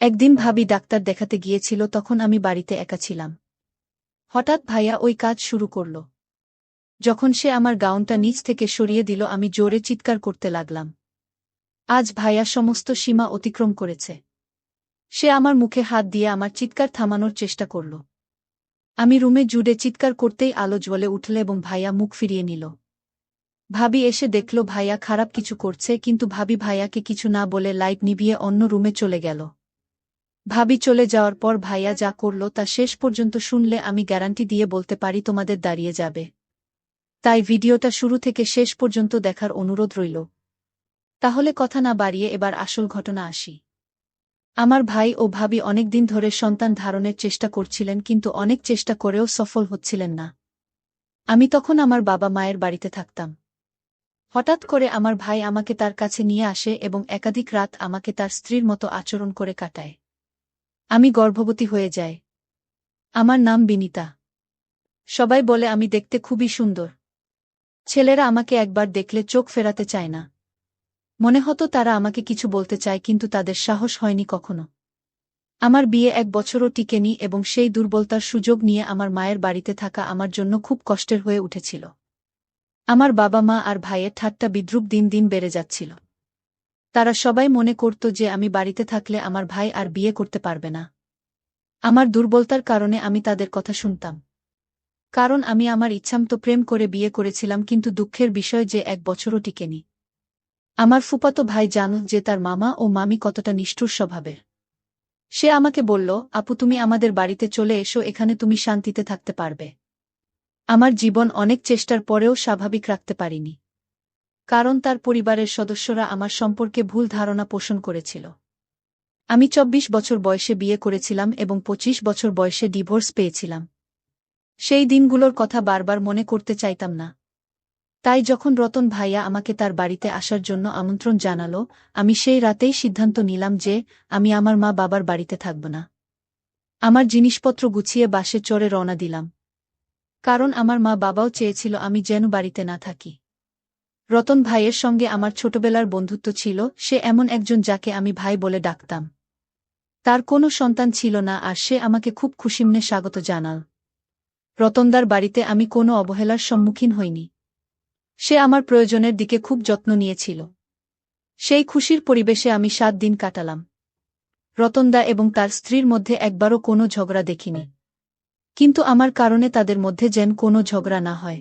একদিন ভাবি ডাক্তার দেখাতে গিয়েছিল, তখন আমি বাড়িতে একা ছিলাম। হঠাৎ ভাইয়া ওই কাজ শুরু করল। যখন সে আমার গাউনটা নিচ থেকে সরিয়ে দিল, আমি জোরে চিৎকার করতে লাগলাম। আজ ভাইয়া সমস্ত সীমা অতিক্রম করেছে। সে আমার মুখে হাত দিয়ে আমার চিৎকার থামানোর চেষ্টা করল। আমি রুমে জুড়ে চিৎকার করতেই আলো জ্বলে উঠল এবং ভাইয়া মুখ ফিরিয়ে নিল। ভাবি এসে দেখল ভাইয়া খারাপ কিছু করছে, কিন্তু ভাবি ভাইয়াকে কিছু না বলে লাইট নিভিয়ে অন্য রুমে চলে গেল। ভাবি চলে যাওয়ার পর ভাইয়া যা করল তা শেষ পর্যন্ত শুনলে আমি গ্যারান্টি দিয়ে বলতে পারি তোমাদের দাঁড়িয়ে যাবে। তাই ভিডিওটা শুরু থেকে শেষ পর্যন্ত দেখার অনুরোধ রইল। তাহলে কথা না বাড়িয়ে এবার আসল ঘটনা আসি। আমার ভাই ও ভাবি অনেক দিন ধরে সন্তান ধারণের চেষ্টা করছিলেন, কিন্তু অনেক চেষ্টা করেও সফল হচ্ছিলেন না। আমি তখন আমার বাবা মায়ের বাড়িতে থাকতাম। হঠাৎ করে আমার ভাই আমাকে তার কাছে নিয়ে আসে এবং একাধিক রাত আমাকে তার স্ত্রীর মতো আচরণ করে কাটায়। আমি গর্ভবতী হয়ে যাই। আমার নাম বিনিতা। সবাই বলে আমি দেখতে খুবই সুন্দর। ছেলেরা আমাকে একবার দেখলে চোখ ফেরাতে চায় না। মনে হতো তারা আমাকে কিছু বলতে চায়, কিন্তু তাদের সাহস হয়নি কখনো। আমার বিয়ে 1 বছরও টিকেনি এবং সেই দুর্বলতার সুযোগ নিয়ে আমার মায়ের বাড়িতে থাকা আমার জন্য খুব কষ্টের হয়ে উঠেছিল। আমার বাবা মা আর ভাইয়ের ঠাট্টা বিদ্রূপ দিন দিন বেড়ে যাচ্ছিল। তারা সবাই মনে করত যে আমি বাড়িতে থাকলে আমার ভাই আর বিয়ে করতে পারবে না। আমার দুর্বলতার কারণে আমি তাদের কথা শুনতাম। কারণ আমি আমার ইচ্ছামতো প্রেম করে বিয়ে করেছিলাম, কিন্তু দুঃখের বিষয় যে 1 বছরও টিকেনি। আমার ফুফাতো ভাই জানো যে তার মামা ও মামি কতটা নিষ্ঠুর স্বভাবের। সে আমাকে বলল, আপু তুমি আমাদের বাড়িতে চলে এসো, এখানে তুমি শান্তিতে থাকতে পারবে। আমার জীবন অনেক চেষ্টার পরেও স্বাভাবিক রাখতে পারিনি। কারণ তার পরিবারের সদস্যরা আমার সম্পর্কে ভুল ধারণা পোষণ করেছিল। আমি 24 বছর বয়সে বিয়ে করেছিলাম এবং 25 বছর বয়সে ডিভোর্স পেয়েছিলাম। সেই দিনগুলোর কথা বারবার মনে করতে চাইতাম না। তাই যখন রতন ভাইয়া আমাকে তার বাড়িতে আসার জন্য আমন্ত্রণ জানালো, আমি সেই রাতেই সিদ্ধান্ত নিলাম যে আমি আমার মা বাবার বাড়িতে থাকব না। আমার জিনিসপত্র গুছিয়ে বাসে চড়ে রওনা দিলাম। কারণ আমার মা বাবাও চেয়েছিল আমি যেন বাড়িতে না থাকি। রতন ভাইয়ের সঙ্গে আমার ছোটবেলার বন্ধুত্ব ছিল, সে এমন একজন যাকে আমি ভাই বলে ডাকতাম। তার কোনো সন্তান ছিল না আর সে আমাকে খুব খুশিমনে স্বাগত জানাল। রতনদার বাড়িতে আমি কোনো অবহেলার সম্মুখীন হইনি। সে আমার প্রয়োজনের দিকে খুব যত্ন নিয়েছিল। সেই খুশির পরিবেশে আমি 7 দিন কাটালাম। রতনদা এবং তার স্ত্রীর মধ্যে একবারও কোনো ঝগড়া দেখিনি। কিন্তু আমার কারণে তাদের মধ্যে যেন কোনো ঝগড়া না হয়।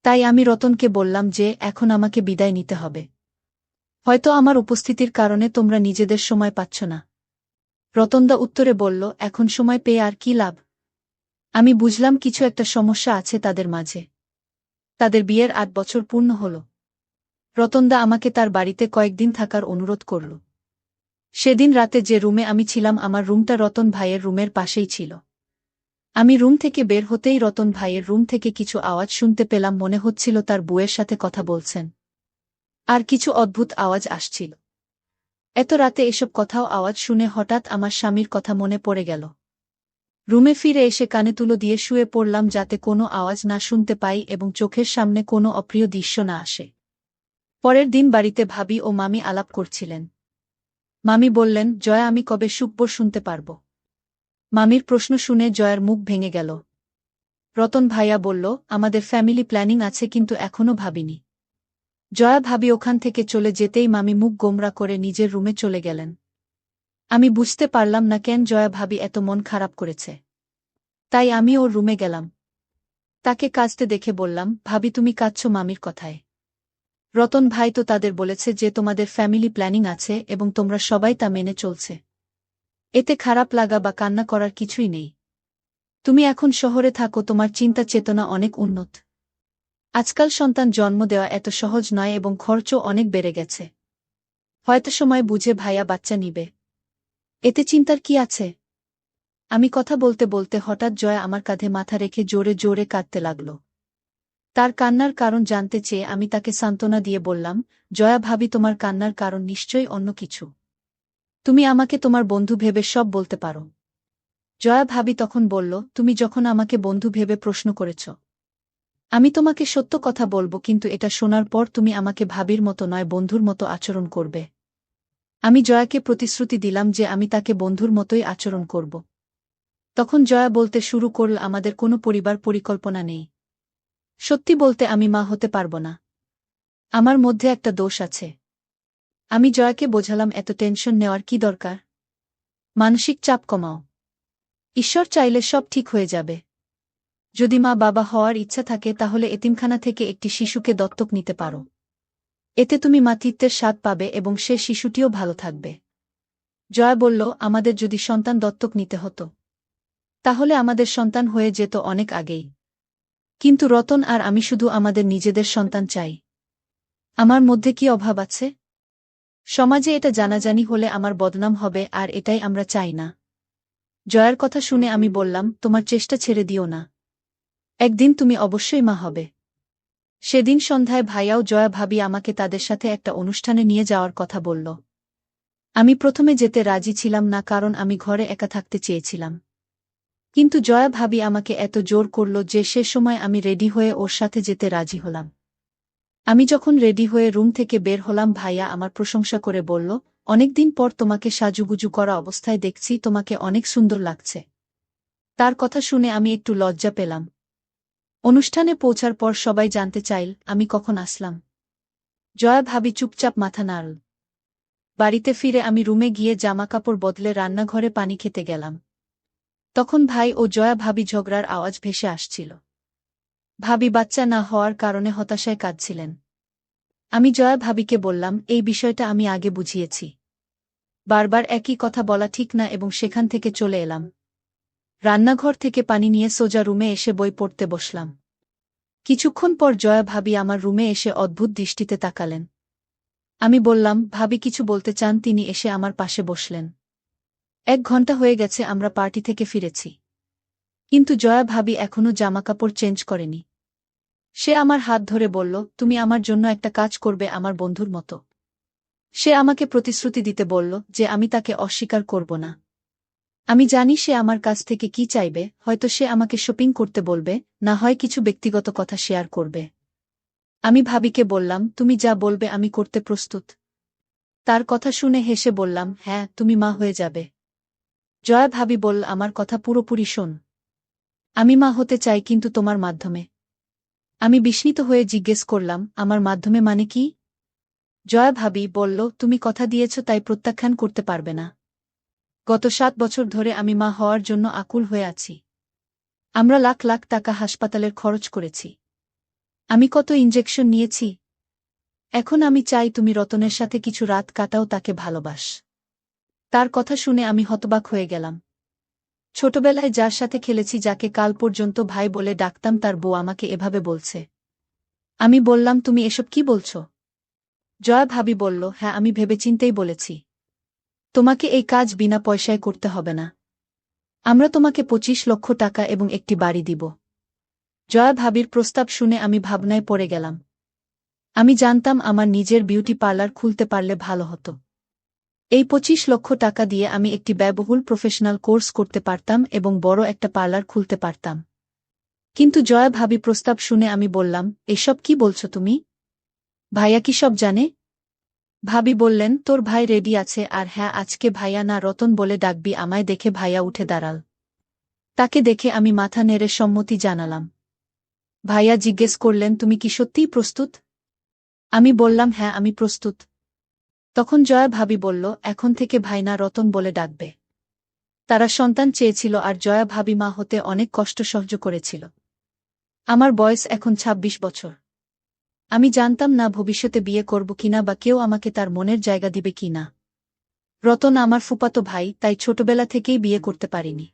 তাই আমি রতনকে বললাম যে এখন আমাকে বিদায় নিতে হবে। হয়তো আমার উপস্থিতির কারণে তোমরা নিজেদের সময় পাচ্ছ না। রতনদা উত্তরে বলল, এখন সময় পেয়ে আর কি লাভ। আমি বুঝলাম কিছু একটা সমস্যা আছে তাদের মাঝে। তাদের বিয়ের 8 বছর পূর্ণ হল। রতনদা আমাকে তার বাড়িতে কয়েকদিন থাকার অনুরোধ করল। সেদিন রাতে যে রুমে আমি ছিলাম, আমার রুমটা রতন ভাইয়ের রুমের পাশেই ছিল। আমি রুম থেকে বের হতেই রতন ভাইয়ের রুম থেকে কিছু আওয়াজ শুনতে পেলাম, মনে হচ্ছিল তার বউয়ের সাথে কথা বলছেন। আর কিছু অদ্ভুত আওয়াজ আসছিল। এত রাতে এসব কথাও আওয়াজ শুনে হঠাৎ আমার স্বামীর কথা মনে পড়ে গেল। রুমে ফিরে এসে কানে তুলো দিয়ে শুয়ে পড়লাম যাতে কোনো আওয়াজ না শুনতে পাই এবং চোখের সামনে কোনো অপ্রিয় দৃশ্য না আসে। পরের দিন বাড়িতে ভাবি ও মামি আলাপ করছিলেন। মামি বললেন, জয়া আমি কবে সুখবর শুনতে পারব। মামির প্রশ্ন শুনে জয়ার মুখ ভেঙে গেল। রতন ভাইয়া বলল, আমাদের ফ্যামিলি প্ল্যানিং আছে, কিন্তু এখনো ভাবিনি। জয়া ভাবি ওখান থেকে চলে যেতেই মামি মুখ গোমরা করে নিজের রুমে চলে গেলেন। আমি বুঝতে পারলাম না কেন জয়া ভাবি এত মন খারাপ করেছে। তাই আমি ওর রুমে গেলাম। তাকে কাঁদতে দেখে বললাম, ভাবি তুমি কাঁদছো মামির কথায়। রতন ভাই তো তাদের বলেছে যে তোমাদের ফ্যামিলি প্ল্যানিং আছে এবং তোমরা সবাই তা মেনে চলছে। এতে খারাপ লাগা বা কান্না করার কিছুই নেই। তুমি এখন শহরে থাকো, তোমার চিন্তা চেতনা অনেক উন্নত। আজকাল সন্তান জন্ম দেওয়া এত সহজ নয় এবং খরচও অনেক বেড়ে গেছে। হয়তো সময় বুঝে ভাইয়া বাচ্চা নিবে। এতে চিন্তার কি আছে। আমি কথা বলতে বলতে হঠাৎ জয়া আমার কাঁধে মাথা রেখে জোরে জোরে কাঁদতে লাগল। তার কান্নার কারণ জানতে চেয়ে আমি তাকে সান্ত্বনা দিয়ে বললাম, জয়া ভাবি তোমার কান্নার কারণ নিশ্চয়ই অন্য কিছু। তুমি আমাকে তোমার বন্ধু ভেবে সব বলতে পারো। জয়া ভাবি তখন বলল, তুমি যখন আমাকে বন্ধু ভেবে প্রশ্ন করেছ, আমি তোমাকে সত্য কথা বলবো, কিন্তু এটা শোনার পর তুমি আমাকে ভাবির মতো নয় বন্ধুর মতো আচরণ করবে। আমি জয়াকে প্রতিশ্রুতি দিলাম যে আমি তাকে বন্ধুর মতোই আচরণ করব। তখন জয়া বলতে শুরু করল, আমাদের কোনো পরিবার পরিকল্পনা নেই। সত্যি বলতে আমি মা হতে পারব না। আমার মধ্যে একটা দোষ আছে। আমি জয়াকে বোঝালাম, এত টেনশন নেওয়ার কি দরকার? মানসিক চাপ কমাও। ঈশ্বর চাইলে সব ঠিক হয়ে যাবে। যদি মা বাবা হওয়ার ইচ্ছা থাকে তাহলে এতিমখানা থেকে একটি শিশুকে দত্তক নিতে পারো। এতে তুমি মাতৃত্বের স্বাদ পাবে এবং সে শিশুটিও ভালো থাকবে। জয়া বলল, আমাদের যদি সন্তান দত্তক নিতে হতো তাহলে আমাদের সন্তান হয়ে যেত অনেক আগেই। কিন্তু রতন আর আমি শুধু আমাদের নিজেদের সন্তান চাই। আমার মধ্যে কি অভাব আছে? সমাজে এটা জানাজানি হলে আমার বদনাম হবে, আর এটাই আমরা চাই না। জয়ার কথা শুনে আমি বললাম, তোমার চেষ্টা ছেড়ে দিও না। একদিন তুমি অবশ্যই মা হবে। সেদিন সন্ধ্যায় ভাইয়াও জয়া ভাবি আমাকে তাদের সাথে একটা অনুষ্ঠানে নিয়ে যাওয়ার কথা বলল। আমি প্রথমে যেতে রাজি ছিলাম না, কারণ আমি ঘরে একা থাকতে চেয়েছিলাম। কিন্তু জয়া ভাবি আমাকে এত জোর করল যে সে সময় আমি রেডি হয়ে ওর সাথে যেতে রাজি হলাম। আমি যখন রেডি হয়ে রুম থেকে বের হলাম, ভাইয়া আমার প্রশংসা করে বলল, অনেকদিন পর তোমাকে সাজুগুজু করা অবস্থায় দেখছি, তোমাকে অনেক সুন্দর লাগছে। তার কথা শুনে আমি একটু লজ্জা পেলাম। অনুষ্ঠানে পৌঁছার পর সবাই জানতে চাইল আমি কখন আসলাম। জয়া ভাবি চুপচাপ মাথা নাড়ল। বাড়িতে ফিরে আমি রুমে গিয়ে জামাকাপড় বদলে রান্নাঘরে পানি খেতে গেলাম। তখন ভাই ও জয়া ভাবি ঝগড়ার আওয়াজ ভেসে আসছিল। ভাবি বাচ্চা না হওয়ার কারণে হতাশায় কাঁদছিলেন। আমি জয়া ভাবিকে বললাম, এই বিষয়টা আমি আগে বুঝিয়েছি। বারবার একই কথা বলা ঠিক না, এবং সেখান থেকে চলে এলাম। রান্নাঘর থেকে পানি নিয়ে সোজা রুমে এসে বই পড়তে বসলাম। কিছুক্ষণ পর জয়া ভাবি আমার রুমে এসে অদ্ভুত দৃষ্টিতে তাকালেন। আমি বললাম, ভাবি কিছু বলতে চান? তিনি এসে আমার পাশে বসলেন। 1 ঘন্টা হয়ে গেছে আমরা পার্টি থেকে ফিরেছি, কিন্তু জয়া ভাবি এখনো জামাকাপড় চেঞ্জ করেনি। সে আমার হাত ধরে বলল, তুমি আমার জন্য একটা কাজ করবে আমার বন্ধুর মতো। সে আমাকে প্রতিশ্রুতি দিতে বলল যে আমি তাকে অস্বীকার করব না। আমি জানি সে আমার কাছ থেকে কি চাইবে, হয়তো সে আমাকে শপিং করতে বলবে, না হয় কিছু ব্যক্তিগত কথা শেয়ার করবে। আমি ভাবিকে বললাম, তুমি যা বলবে আমি করতে প্রস্তুত। তার কথা শুনে হেসে বললাম, হ্যাঁ, তুমি মা হয়ে যাবে। জয়া ভাবি বলল, আমার কথা পুরোপুরি শোন। আমি মা হতে চাই, কিন্তু তোমার মাধ্যমে। আমি বিস্মিত হয়ে জিজ্ঞেস করলাম, আমার মাধ্যমে মানে কি? জয়া ভাবি বলল, তুমি কথা দিয়েছ, তাই প্রত্যাখ্যান করতে পারবে না। গত 7 বছর ধরে আমি মা হওয়ার জন্য আকুল হয়ে আছি। আমরা লাখ লাখ টাকা হাসপাতালের খরচ করেছি। আমি কত ইনজেকশন নিয়েছি। এখন আমি চাই তুমি রতনের সাথে কিছু রাত কাটাও, তাকে ভালোবাস। তার কথা শুনে আমি হতবাক হয়ে গেলাম। ছোটবেলায় যার সাথে খেলেছি, যাকে কাল পর্যন্ত ভাই বলে ডাকতাম, তার বউ আমাকে এভাবে বলছে। আমি বললাম, তুমি এসব কি বলছো? জয়া ভাবি বলল, হ্যাঁ, আমি ভেবেচিন্তেই বলেছি। তোমাকে এই কাজ বিনা পয়সায় করতে হবে না। আমরা তোমাকে 25 লক্ষ টাকা এবং একটি বাড়ি দিব। জয়া ভাবির প্রস্তাব শুনে আমি ভাবনায় পড়ে গেলাম। আমি জানতাম আমার নিজের বিউটি পার্লার খুলতে পারলে ভালো হতো। এই 25 লক্ষ টাকা দিয়ে আমি একটি ব্যয়বহুল প্রফেশনাল কোর্স করতে পারতাম এবং বড় একটা পার্লার খুলতে পারতাম। কিন্তু জয়া ভাবি প্রস্তাব শুনে আমি বললাম, এসব কি বলছো তুমি? ভাইয়া কি সব জানে? ভাবি বললেন, তোর ভাই রেডি আছে, আর হ্যাঁ, আজকে ভাইয়া না রতন বলে ডাকবি। আমায় দেখে ভাইয়া উঠে দাঁড়াল। তাকে দেখে আমি মাথা নেড়ে সম্মতি জানালাম। ভাইয়া জিজ্ঞেস করলেন, তুমি কি সত্যিই প্রস্তুত? আমি বললাম, হ্যাঁ, আমি প্রস্তুত। তখন জয়া ভাবি বলল, এখন থেকে ভাইনা রতন বলে ডাকবে। তারা সন্তান চেয়েছিল, আর জয়া ভাবি মা হতে অনেক কষ্ট সহ্য করেছিল। আমার বয়স এখন 26 বছর। আমি জানতাম না ভবিষ্যতে বিয়ে করব কিনা, বা কেউ আমাকে তার মনের জায়গা দিবে কিনা। রতন আমার ফুফাতো ভাই, তাই ছোটবেলা থেকেই বিয়ে করতে পারিনি।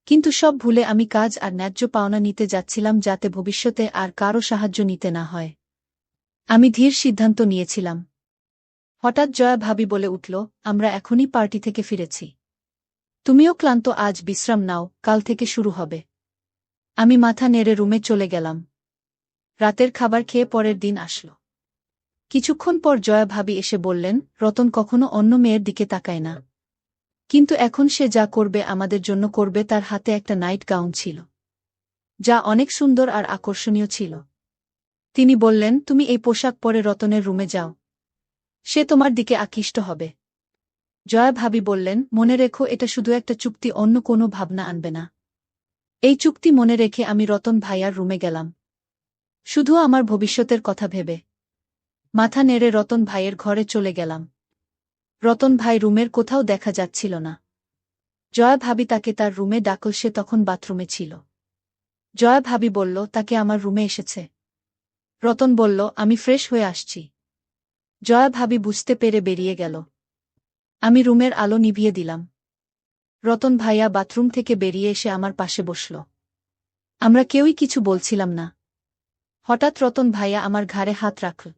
কিন্তু সব ভুলে আমি কাজ আর ন্যায্য পাওনা নিতে যাচ্ছিলাম, যাতে ভবিষ্যতে আর কারও সাহায্য নিতে না হয়। আমি ধীর সিদ্ধান্ত নিয়েছিলাম। হঠাৎ জয়া ভাবি বলে উঠল, আমরা এখনই পার্টি থেকে ফিরেছি। তুমিও ক্লান্ত, আজ বিশ্রাম নাও, কাল থেকে শুরু হবে। আমি মাথা নেড়ে রুমে চলে গেলাম। রাতের খাবার খেয়ে পরের দিন আসলো। কিছুক্ষণ পর জয়া ভাবি এসে বললেন, রতন কখনো অন্য মেয়ের দিকে তাকায় না, কিন্তু এখন সে যা করবে আমাদের জন্য করবে। তার হাতে একটা নাইট গাউন ছিল, যা অনেক সুন্দর আর আকর্ষণীয় ছিল। তিনি বললেন, তুমি এই পোশাক পরে রতনের রুমে যাও। সে তোমার দিকে আকৃষ্ট হবে। জয়া ভাবি বললেন, মনে রেখো এটা শুধু একটা চুক্তি, অন্য কোনো ভাবনা আনবে না। এই চুক্তি মনে রেখে আমি রতন ভাইয়ার রুমে গেলাম, শুধু আমার ভবিষ্যতের কথা ভেবে। মাথা নেড়ে রতন ভাইয়ের ঘরে চলে গেলাম। রতন ভাই রুমের কোথাও দেখা যাচ্ছিল না। জয়া ভাবি তাকে তার রুমে ডাকল, সে তখন বাথরুমে ছিল। জয়া ভাবি বলল, তাকে আমার রুমে এসেছে। রতন বলল, আমি ফ্রেশ হয়ে আসছি। জয়া ভাবি বুঝতে পেরে বেরিয়ে গেল। আমি রুমের আলো নিভিয়ে দিলাম। রতন ভাইয়া বাথরুম থেকে বেরিয়ে এসে আমার পাশে বসল। আমরা কেউই কিছু বলছিলাম না। হঠাৎ রতন ভাইয়া আমার ঘাড়ে হাত রাখল।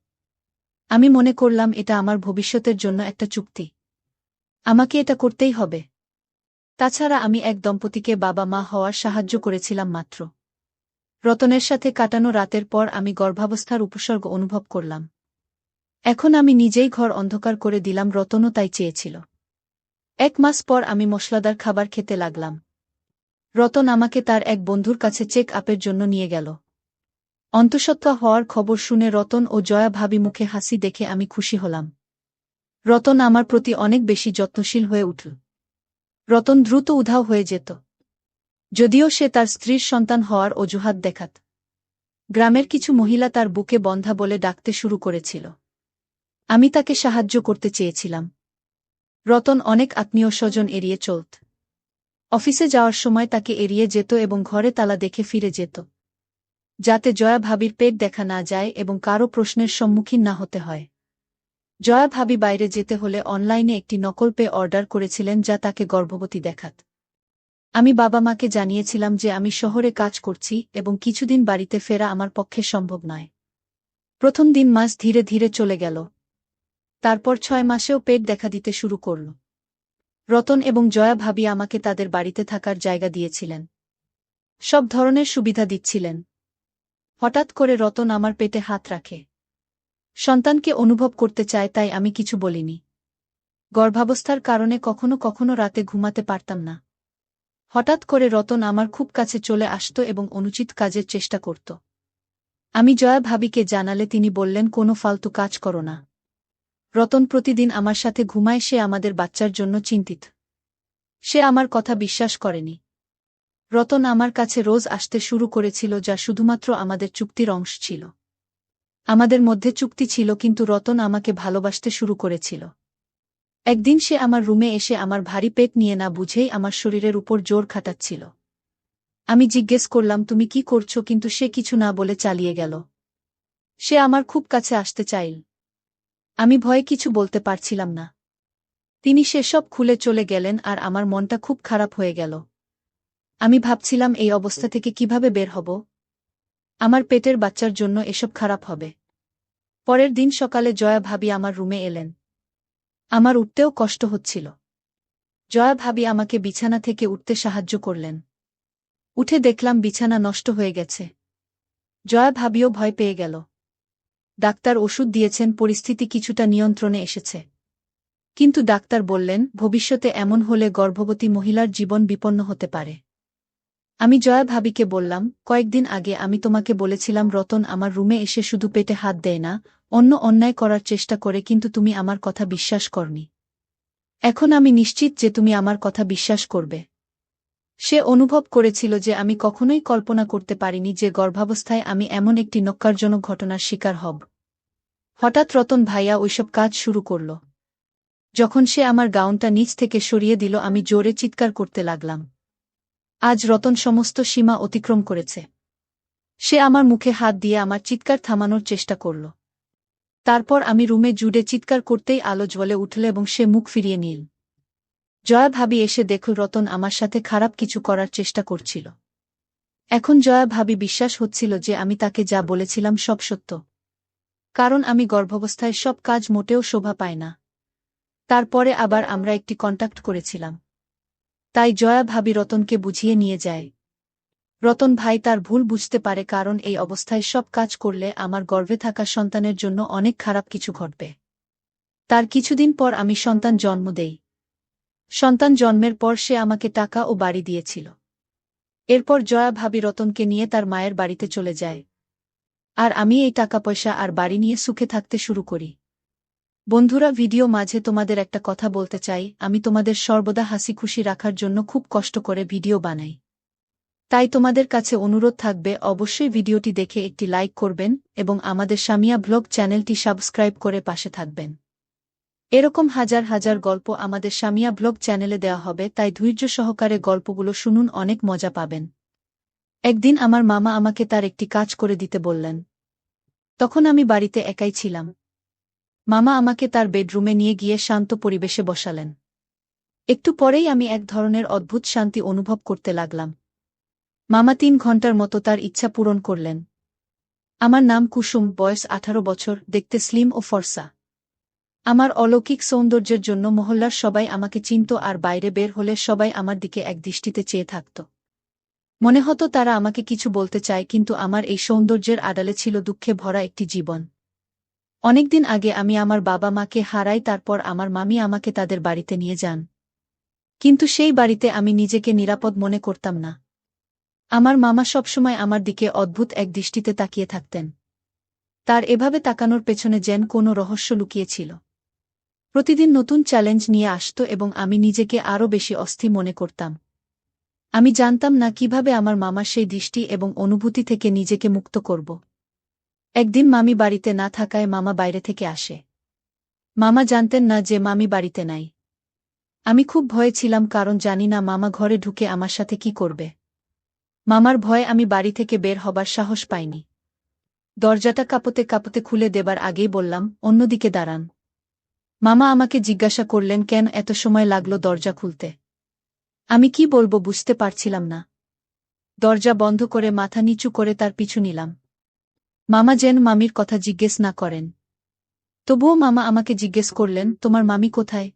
আমি মনে করলাম এটা আমার ভবিষ্যতের জন্য একটা চুক্তি। আমাকে এটা করতেই হবে। তাছাড়া আমি এক দম্পতিকে বাবা মা হওয়ার সাহায্য করেছিলাম মাত্র। রতনের সাথে কাটানো রাতের পর আমি গর্ভাবস্থার উপসর্গ অনুভব করলাম। এখন আমি নিজেই ঘর অন্ধকার করে দিলাম, রতনও তাই চেয়েছিল। 1 মাস পর আমি মশলাদার খাবার খেতে লাগলাম। রতন আমাকে তার এক বন্ধুর কাছে চেক আপের জন্য নিয়ে গেল। অন্তঃসত্ত্বা হওয়ার খবর শুনে রতন ও জয়া ভাবি মুখে হাসি দেখে আমি খুশি হলাম। রতন আমার প্রতি অনেক বেশি যত্নশীল হয়ে উঠল। রতন দ্রুত উধাও হয়ে যেত, যদিও সে তার স্ত্রীর সন্তান হওয়ার অজুহাত দেখাত। গ্রামের কিছু মহিলা তার বুকে বন্ধা বলে ডাকতে শুরু করেছিল। আমি তাকে সাহায্য করতে চেয়েছিলাম। রতন অনেক আত্মীয় স্বজন এড়িয়ে চলত। অফিসে যাওয়ার সময় তাকে এড়িয়ে যেত এবং ঘরে তালা দেখে ফিরে যেত, যাতে জয়া ভাবির পেট দেখা না যায় এবং কারও প্রশ্নের সম্মুখীন না হতে হয়। জয়া ভাবি বাইরে যেতে হলে অনলাইনে একটি নকল পে অর্ডার করেছিলেন, যা তাকে গর্ভবতী দেখাত। আমি বাবা মাকে জানিয়েছিলাম যে আমি শহরে কাজ করছি এবং কিছুদিন বাড়িতে ফেরা আমার পক্ষে সম্ভব নয়। প্রথম দিন মাস ধীরে ধীরে চলে গেল। তারপর 6 মাসেও পেট দেখা দিতে শুরু করল। রতন এবং জয়া ভাবি আমাকে তাদের বাড়িতে থাকার জায়গা দিয়েছিলেন, সব ধরনের সুবিধা দিচ্ছিলেন। হঠাৎ করে রতন আমার পেটে হাত রাখে। সন্তানকে অনুভব করতে চায়, তাই আমি কিছু বলিনি। গর্ভাবস্থার কারণে কখনো কখনো রাতে ঘুমাতে পারতাম না। হঠাৎ করে রতন আমার খুব কাছে চলে আসত এবং অনুচিত কাজের চেষ্টা করত। আমি জয়া ভাবিকে জানালে তিনি বললেন, কোনো ফালতু কাজ করো না। রতন প্রতিদিন আমার সাথে ঘুমায়, সে আমাদের বাচ্চার জন্য চিন্তিত। সে আমার কথা বিশ্বাস করেনি। রতন আমার কাছে রোজ আসতে শুরু করেছিল, যা শুধুমাত্র আমাদের চুক্তির অংশ ছিল। আমাদের মধ্যে চুক্তি ছিল, কিন্তু রতন আমাকে ভালোবাসতে শুরু করেছিল। একদিন সে আমার রুমে এসে আমার ভারী পেট নিয়ে না বুঝেই আমার শরীরের উপর জোর খাটাচ্ছিল। আমি জিজ্ঞেস করলাম, তুমি কি করছো, কিন্তু সে কিছু না বলে চালিয়ে গেল। সে আমার খুব কাছে আসতে চাইল। আমি ভয়ে কিছু বলতে পারছিলাম না। তিনি সেসব খুলে চলে গেলেন আর আমার মনটা খুব খারাপ হয়ে গেল। আমি ভাবছিলাম, এই অবস্থা থেকে কিভাবে বের হব। আমার পেটের বাচ্চার জন্য এসব খারাপ হবে। পরের দিন সকালে জয়া ভাবি আমার রুমে এলেন। আমার উঠতেও কষ্ট হচ্ছিল। জয়া ভাবি আমাকে বিছানা থেকে উঠতে সাহায্য করলেন। উঠে দেখলাম বিছানা নষ্ট হয়ে গেছে। জয়া ভাবিও ভয় পেয়ে গেল। ডাক্তার ওষুধ দিয়েছেন, পরিস্থিতি কিছুটা নিয়ন্ত্রণে এসেছে। কিন্তু ডাক্তার বললেন, ভবিষ্যতে এমন হলে গর্ভবতী মহিলার জীবন বিপন্ন হতে পারে। আমি জয়া ভাবিকে বললাম, কয়েকদিন আগে আমি তোমাকে বলেছিলাম রতন আমার রুমে এসে শুধু পেটে হাত দেয় না, অন্য অন্যায় করার চেষ্টা করে, কিন্তু তুমি আমার কথা বিশ্বাস করনি। এখন আমি নিশ্চিত যে তুমি আমার কথা বিশ্বাস করবে। সে অনুভব করেছিল যে আমি কখনোই কল্পনা করতে পারিনি যে গর্ভাবস্থায় আমি এমন একটি ন্যক্কারজনক ঘটনার শিকার হব। হঠাৎ রতন ভাইয়া ওইসব কাজ শুরু করল। যখন সে আমার গাউনটা নিচ থেকে সরিয়ে দিল, আমি জোরে চিৎকার করতে লাগলাম। আজ রতন সমস্ত সীমা অতিক্রম করেছে। সে আমার মুখে হাত দিয়ে আমার চিৎকার থামানোর চেষ্টা করল। তারপর আমি রুমে জুড়ে চিৎকার করতেই আলো জ্বলে উঠল এবং সে মুখ ফিরিয়ে নিল। জয়া ভাবি এসে দেখল রতন আমার সাথে খারাপ কিছু করার চেষ্টা করছিল। এখন জয়া ভাবি বিশ্বাস হচ্ছিল যে আমি তাকে যা বলেছিলাম সব সত্য। কারণ আমি গর্ভাবস্থায় সব কাজ মোটেও শোভা পায় না। তারপরে আবার আমরা একটি কন্টাক্ট করেছিলাম। তাই জয়া ভাবি রতনকে বুঝিয়ে নিয়ে যায়। রতন ভাই তার ভুল বুঝতে পারে, কারণ এই অবস্থায় সব কাজ করলে আমার গর্ভে থাকা সন্তানের জন্য অনেক খারাপ কিছু ঘটবে। তার কিছুদিন পর আমি সন্তান জন্ম দেই। সন্তান জন্মের পর সে আমাকে টাকা ও বাড়ি দিয়েছিল। এরপর জয়া ভাবি রতনকে নিয়ে তার মায়ের বাড়িতে চলে যায়। আর আমি এই টাকা পয়সা আর বাড়ি নিয়ে সুখে থাকতে শুরু করি। বন্ধুরা, ভিডিও মাঝে তোমাদের একটা কথা বলতে চাই। আমি তোমাদের সর্বদা হাসি খুশি রাখার জন্য খুব কষ্ট করে ভিডিও বানাই। তাই তোমাদের কাছে অনুরোধ থাকবে, অবশ্যই ভিডিওটি দেখে একটি লাইক করবেন এবং আমাদের সামিয়া ব্লগ চ্যানেলটি সাবস্ক্রাইব করে পাশে থাকবেন। এরকম হাজার হাজার গল্প আমাদের সামিয়া ব্লগ চ্যানেলে দেওয়া হবে, তাই ধৈর্য সহকারে গল্পগুলো শুনুন, অনেক মজা পাবেন। একদিন আমার মামা আমাকে তার একটি কাজ করে দিতে বললেন। তখন আমি বাড়িতে একাই ছিলাম। মামা আমাকে তার বেডরুমে নিয়ে গিয়ে শান্ত পরিবেশে বসালেন। একটু পরেই আমি এক ধরনের অদ্ভুত শান্তি অনুভব করতে লাগলাম। মামা ৩ ঘন্টার মতো তার ইচ্ছা পূরণ করলেন। আমার নাম কুসুম, বয়স ১৮ বছর, দেখতে স্লিম ও ফর্সা। আমার অলৌকিক সৌন্দর্যের জন্য মহল্লার সবাই আমাকে চিনত, আর বাইরে বের হলে সবাই আমার দিকে এক দৃষ্টিতে চেয়ে থাকত। মনে হতো তারা আমাকে কিছু বলতে চায়, কিন্তু আমার এই সৌন্দর্যের আড়ালে ছিল দুঃখে ভরা একটি জীবন। অনেকদিন আগে আমি আমার বাবা মাকে হারাই, তারপর আমার মামি আমাকে তাদের বাড়িতে নিয়ে যান। কিন্তু সেই বাড়িতে আমি নিজেকে নিরাপদ মনে করতাম না। আমার মামা সবসময় আমার দিকে অদ্ভুত এক দৃষ্টিতে তাকিয়ে থাকতেন। তার এভাবে তাকানোর পেছনে যেন কোনো রহস্য লুকিয়েছিল। প্রতিদিন নতুন চ্যালেঞ্জ নিয়ে আসত এবং আমি নিজেকে আরও বেশি অস্থির মনে করতাম। আমি জানতাম না কিভাবে আমার মামার সেই দৃষ্টি এবং অনুভূতি থেকে নিজেকে মুক্ত করব। একদিন মামি বাড়িতে না থাকায় মামা বাইরে থেকে আসে। মামা জানতেন না যে মামি বাড়িতে নাই। আমি খুব ভয়ে ছিলাম, কারণ জানি না মামা ঘরে ঢুকে আমার সাথে কি করবে। মামার ভয়ে আমি বাড়ি থেকে বের হবার সাহস পাইনি। দরজাটা কাঁপতে কাঁপতে খুলে দেবার আগেই বললাম, অন্যদিকে দাঁড়ান। মামা আমাকে জিজ্ঞাসা করলেন, কেন এত সময় লাগলো দরজা খুলতে? আমি কি বলবো বুঝতে পারছিলাম না। দরজা বন্ধ করে মাথা নিচু করে তার পিছু নিলাম। মামা যেন মামির কথা জিজ্ঞেস না করেন। তবুও মামা আমাকে জিজ্ঞেস করলেন, তোমার মামি কোথায়?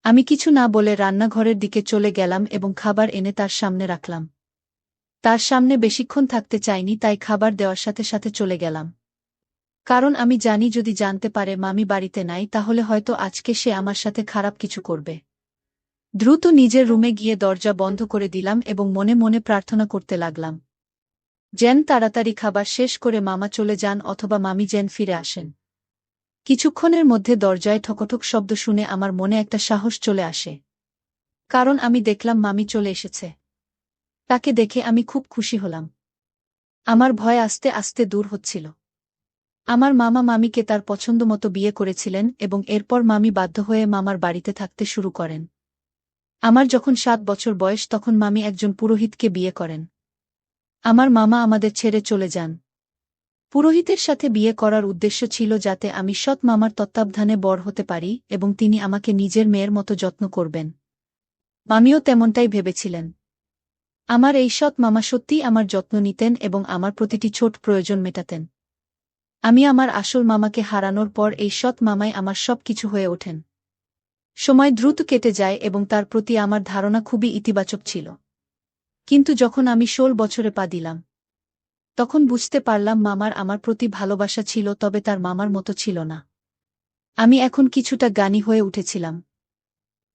আমি কিছু না বলে রান্নাঘরের দিকে চলে গেলাম এবং খাবার এনে তার সামনে রাখলাম। তার সামনে বেশিক্ষণ থাকতে চাইনি, তাই খাবার দেওয়ার সাথে সাথে চলে গেলাম। কারণ আমি জানি যদি জানতে পারে মামি বাড়িতে নাই, তাহলে হয়তো আজকে সে আমার সাথে খারাপ কিছু করবে। দ্রুত নিজের রুমে গিয়ে দরজা বন্ধ করে দিলাম এবং মনে মনে প্রার্থনা করতে লাগলাম যেন তাড়াতাড়ি খাবার শেষ করে মামা চলে যান, অথবা মামি যেন ফিরে আসেন। কিছুক্ষণের মধ্যে দরজায় ঠকঠক শব্দ শুনে আমার মনে একটা সাহস চলে আসে। কারণ আমি দেখলাম মামি চলে এসেছে। তাকে দেখে আমি খুব খুশি হলাম। আমার ভয় আস্তে আস্তে দূর হচ্ছিল। আমার মামা মামিকে তার পছন্দমতো বিয়ে করেছিলেন এবং এরপর মামি বাধ্য হয়ে মামার বাড়িতে থাকতে শুরু করেন। আমার যখন ৭ বছর বয়স, তখন মামি একজন পুরোহিতকে বিয়ে করেন। আমার মামা আমাদের ছেড়ে চলে যান। পুরোহিতের সাথে বিয়ে করার উদ্দেশ্য ছিল যাতে আমি সৎ মামার তত্ত্বাবধানে বড় হতে পারি এবং তিনি আমাকে নিজের মেয়ের মতো যত্ন করবেন। মামিও তেমনটাই ভেবেছিলেন। আমার এই সৎ মামা সত্যিই আমার যত্ন নিতেন এবং আমার প্রতিটি ছোট প্রয়োজন মেটাতেন। আমি আমার আসল মামাকে হারানোর পর এই সৎ মামাই আমার সব কিছু হয়ে ওঠেন। সময় দ্রুত কেটে যায় এবং তার প্রতি আমার ধারণা খুবই ইতিবাচক ছিল। কিন্তু যখন আমি ১৬ বছরে পা দিলাম, তখন বুঝতে পারলাম মামার আমার প্রতি ভালোবাসা ছিল, তবে তার মামার মতো ছিল না। আমি এখন কিছুটা জ্ঞানী হয়ে উঠেছিলাম।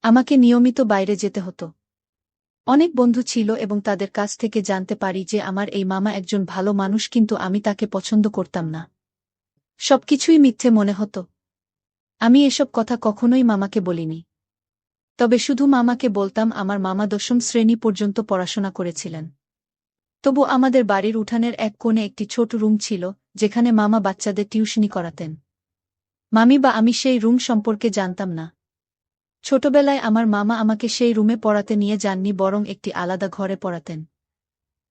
আমাকে নিয়মিত বাইরে যেতে হতো। অনেক বন্ধু ছিল এবং তাদের কাছ থেকে জানতে পারি যে আমার এই মামা একজন ভালো মানুষ, কিন্তু আমি তাকে পছন্দ করতাম না। সবকিছুই মিথ্যে মনে হতো। আমি এসব কথা কখনোই মামাকে বলিনি। তবে শুধু মামাকে বলতাম আমার মামা ১০ম শ্রেণী পর্যন্ত পড়াশোনা করেছিলেন। তবু আমাদের বাড়ির উঠানের এক কোণে একটি ছোট রুম ছিল, যেখানে মামা বাচ্চাদের টিউশনি করাতেন। মামি বা আমি সেই রুম সম্পর্কে জানতাম না। ছোটবেলায় আমার মামা আমাকে সেই রুমে পড়াতে নিয়ে যাননি, বরং একটি আলাদা ঘরে পড়াতেন।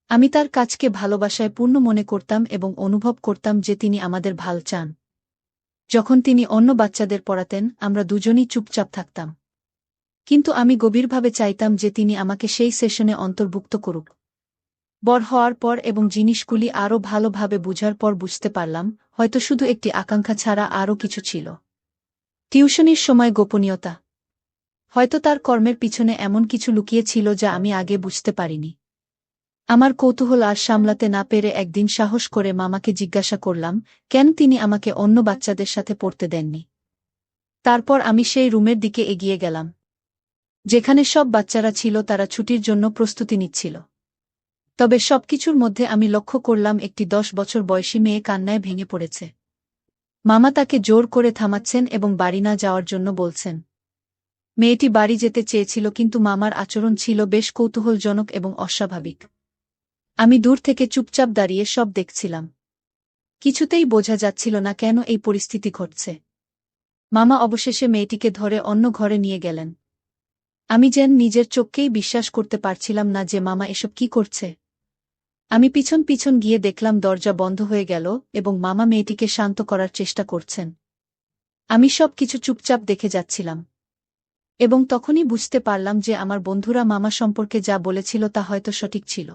আমি তার কাজকে ভালোবাসায় পূর্ণ মনে করতাম এবং অনুভব করতাম যে তিনি আমাদের ভাল চান। যখন তিনি অন্য বাচ্চাদের পড়াতেন, আমরা দুজনই চুপচাপ থাকতাম। কিন্তু আমি গভীরভাবে চাইতাম যে তিনি আমাকে সেই সেশনে অন্তর্ভুক্ত করুক। বড় হওয়ার পর এবং জিনিসগুলি আরও ভালোভাবে বুঝার পর বুঝতে পারলাম, হয়তো শুধু একটি আকাঙ্ক্ষা ছাড়া আরও কিছু ছিল। টিউশনির সময় গোপনীয়তা। হয়তো তার কর্মের পিছনে এমন কিছু লুকিয়ে ছিল যা আমি আগে বুঝতে পারিনি। আমার কৌতূহল আর সামলাতে না পেরে একদিন সাহস করে মামাকে জিজ্ঞাসা করলাম, কেন তিনি আমাকে অন্য বাচ্চাদের সাথে পড়তে দেননি। তারপর আমি সেই রুমের দিকে এগিয়ে গেলাম, যেখানে সব বাচ্চারা ছিল, তারা ছুটির জন্য প্রস্তুতি নিচ্ছিল। তবে সবকিছুর মধ্যে আমি লক্ষ্য করলাম একটি ১০ বছর বয়সী মেয়ে কান্নায় ভেঙে পড়েছে। মামা তাকে জোর করে থামাচ্ছেন এবং বাড়ি না যাওয়ার জন্য বলছেন। মেয়েটি বাড়ি যেতে চেয়েছিল কিন্তু মামার আচরণ ছিল বেশ কৌতূহলজনক এবং অস্বাভাবিক। আমি দূর থেকে চুপচাপ দাঁড়িয়ে সব দেখছিলাম। কিছুতেই বোঝা যাচ্ছিল না কেন এই পরিস্থিতি ঘটছে। মামা অবশেষে মেয়েটিকে ধরে অন্য ঘরে নিয়ে গেলেন। আমি যেন নিজের চোখকেই বিশ্বাস করতে পারছিলাম না যে মামা এসব কি করছে। আমি পিছন পিছন গিয়ে দেখলাম দরজা বন্ধ হয়ে গেল এবং মামা মেয়েটিকে শান্ত করার চেষ্টা করছেন। আমি সব কিছু চুপচাপ দেখে যাচ্ছিলাম। এবং তখনই বুঝতে পারলাম যে আমার বন্ধুরা মামা সম্পর্কে যা বলেছিল তা হয়তো সঠিক ছিল।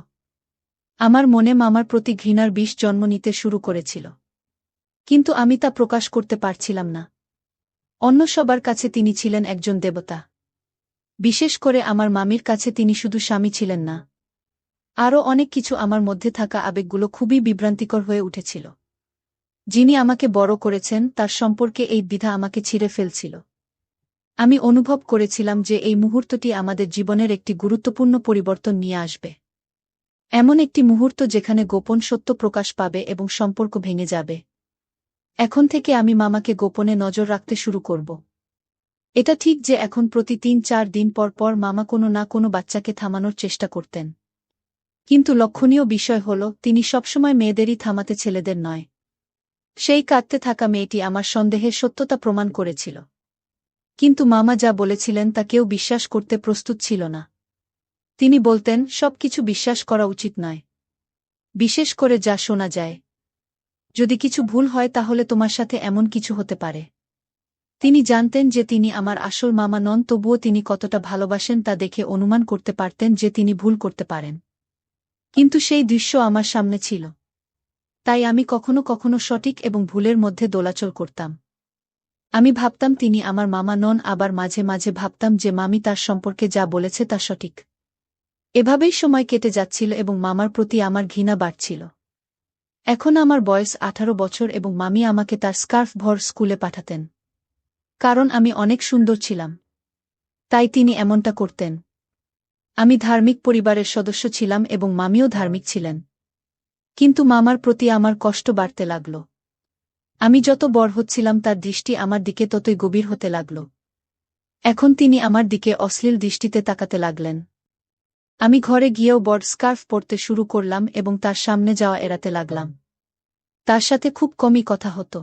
আমার মনে মামার প্রতি ঘৃণার বিষ জন্ম নিতে শুরু করেছিল। কিন্তু আমি তা প্রকাশ করতে পারছিলাম না। অন্য সবার কাছে তিনি ছিলেন একজন দেবতা। বিশেষ করে আমার মামির কাছে তিনি শুধু স্বামী ছিলেন না, আরও অনেক কিছু। আমার মধ্যে থাকা আবেগগুলো খুবই বিভ্রান্তিকর হয়ে উঠেছিল। যিনি আমাকে বড় করেছেন তার সম্পর্কে এই দ্বিধা আমাকে ছিঁড়ে ফেলছিল। আমি অনুভব করেছিলাম যে এই মুহূর্তটি আমাদের জীবনের একটি গুরুত্বপূর্ণ পরিবর্তন নিয়ে আসবে। এমন একটি মুহূর্ত যেখানে গোপন সত্য প্রকাশ পাবে এবং সম্পর্ক ভেঙে যাবে। এখন থেকে আমি মামাকে গোপনে নজর রাখতে শুরু করব। এটা ঠিক যে এখন প্রতি ৩-৪ দিন পর পর মামা কোনো না কোনো বাচ্চাকে থামানোর চেষ্টা করতেন। কিন্তু লক্ষণীয় বিষয় হল তিনি সবসময় মেয়েদেরই থামাতে, ছেলেদের নয়। সেই কাঁদতে থাকা মেয়েটি আমার সন্দেহের সত্যতা প্রমাণ করেছিল। কিন্তু মামা যা বলেছিলেন তা কেউ বিশ্বাস করতে প্রস্তুত ছিল না। তিনি বলতেন, সবকিছু বিশ্বাস করা উচিত নয়, বিশেষ করে যা শোনা যায়। যদি কিছু ভুল হয় তাহলে তোমার সাথে এমন কিছু হতে পারে। তিনি জানতেন যে তিনি আমার আসল মামা নন, তবুও তিনি কতটা ভালোবাসেন তা দেখে অনুমান করতে পারতেন যে তিনি ভুল করতে পারেন। কিন্তু সেই দৃশ্য আমার সামনে ছিল। তাই আমি কখনো কখনো সঠিক এবং ভুলের মধ্যে দোলাচল করতাম। আমি ভাবতাম তিনি আমার মামা নন, আবার মাঝে মাঝে ভাবতাম যে মামি তার সম্পর্কে যা বলেছে তা সঠিক। এভাবেই সময় কেটে যাচ্ছিল এবং মামার প্রতি আমার ঘৃণা বাড়ছিল। এখন আমার বয়স 18 বছর এবং মামি আমাকে তার স্কার্ফ ভর স্কুলে পাঠাতেন। কারণ আমি অনেক সুন্দর ছিলাম, তাই তিনি এমনটা করতেন। আমি ধার্মিক পরিবারের সদস্য ছিলাম এবং মামিও ধার্মিক ছিলেন। কিন্তু মামার প্রতি আমার কষ্ট বাড়তে লাগল। আমি যত বড় হচ্ছিলাম তার দৃষ্টি আমার দিকে ততই গভীর হতে লাগল। এখন তিনি আমার দিকে অশ্লীল দৃষ্টিতে তাকাতে লাগলেন। আমি ঘরে গিয়েও বড় স্কার্ফ পরতে শুরু করলাম এবং তার সামনে যাওয়া এড়াতে লাগলাম। তার সাথে খুব কমই কথা হতো।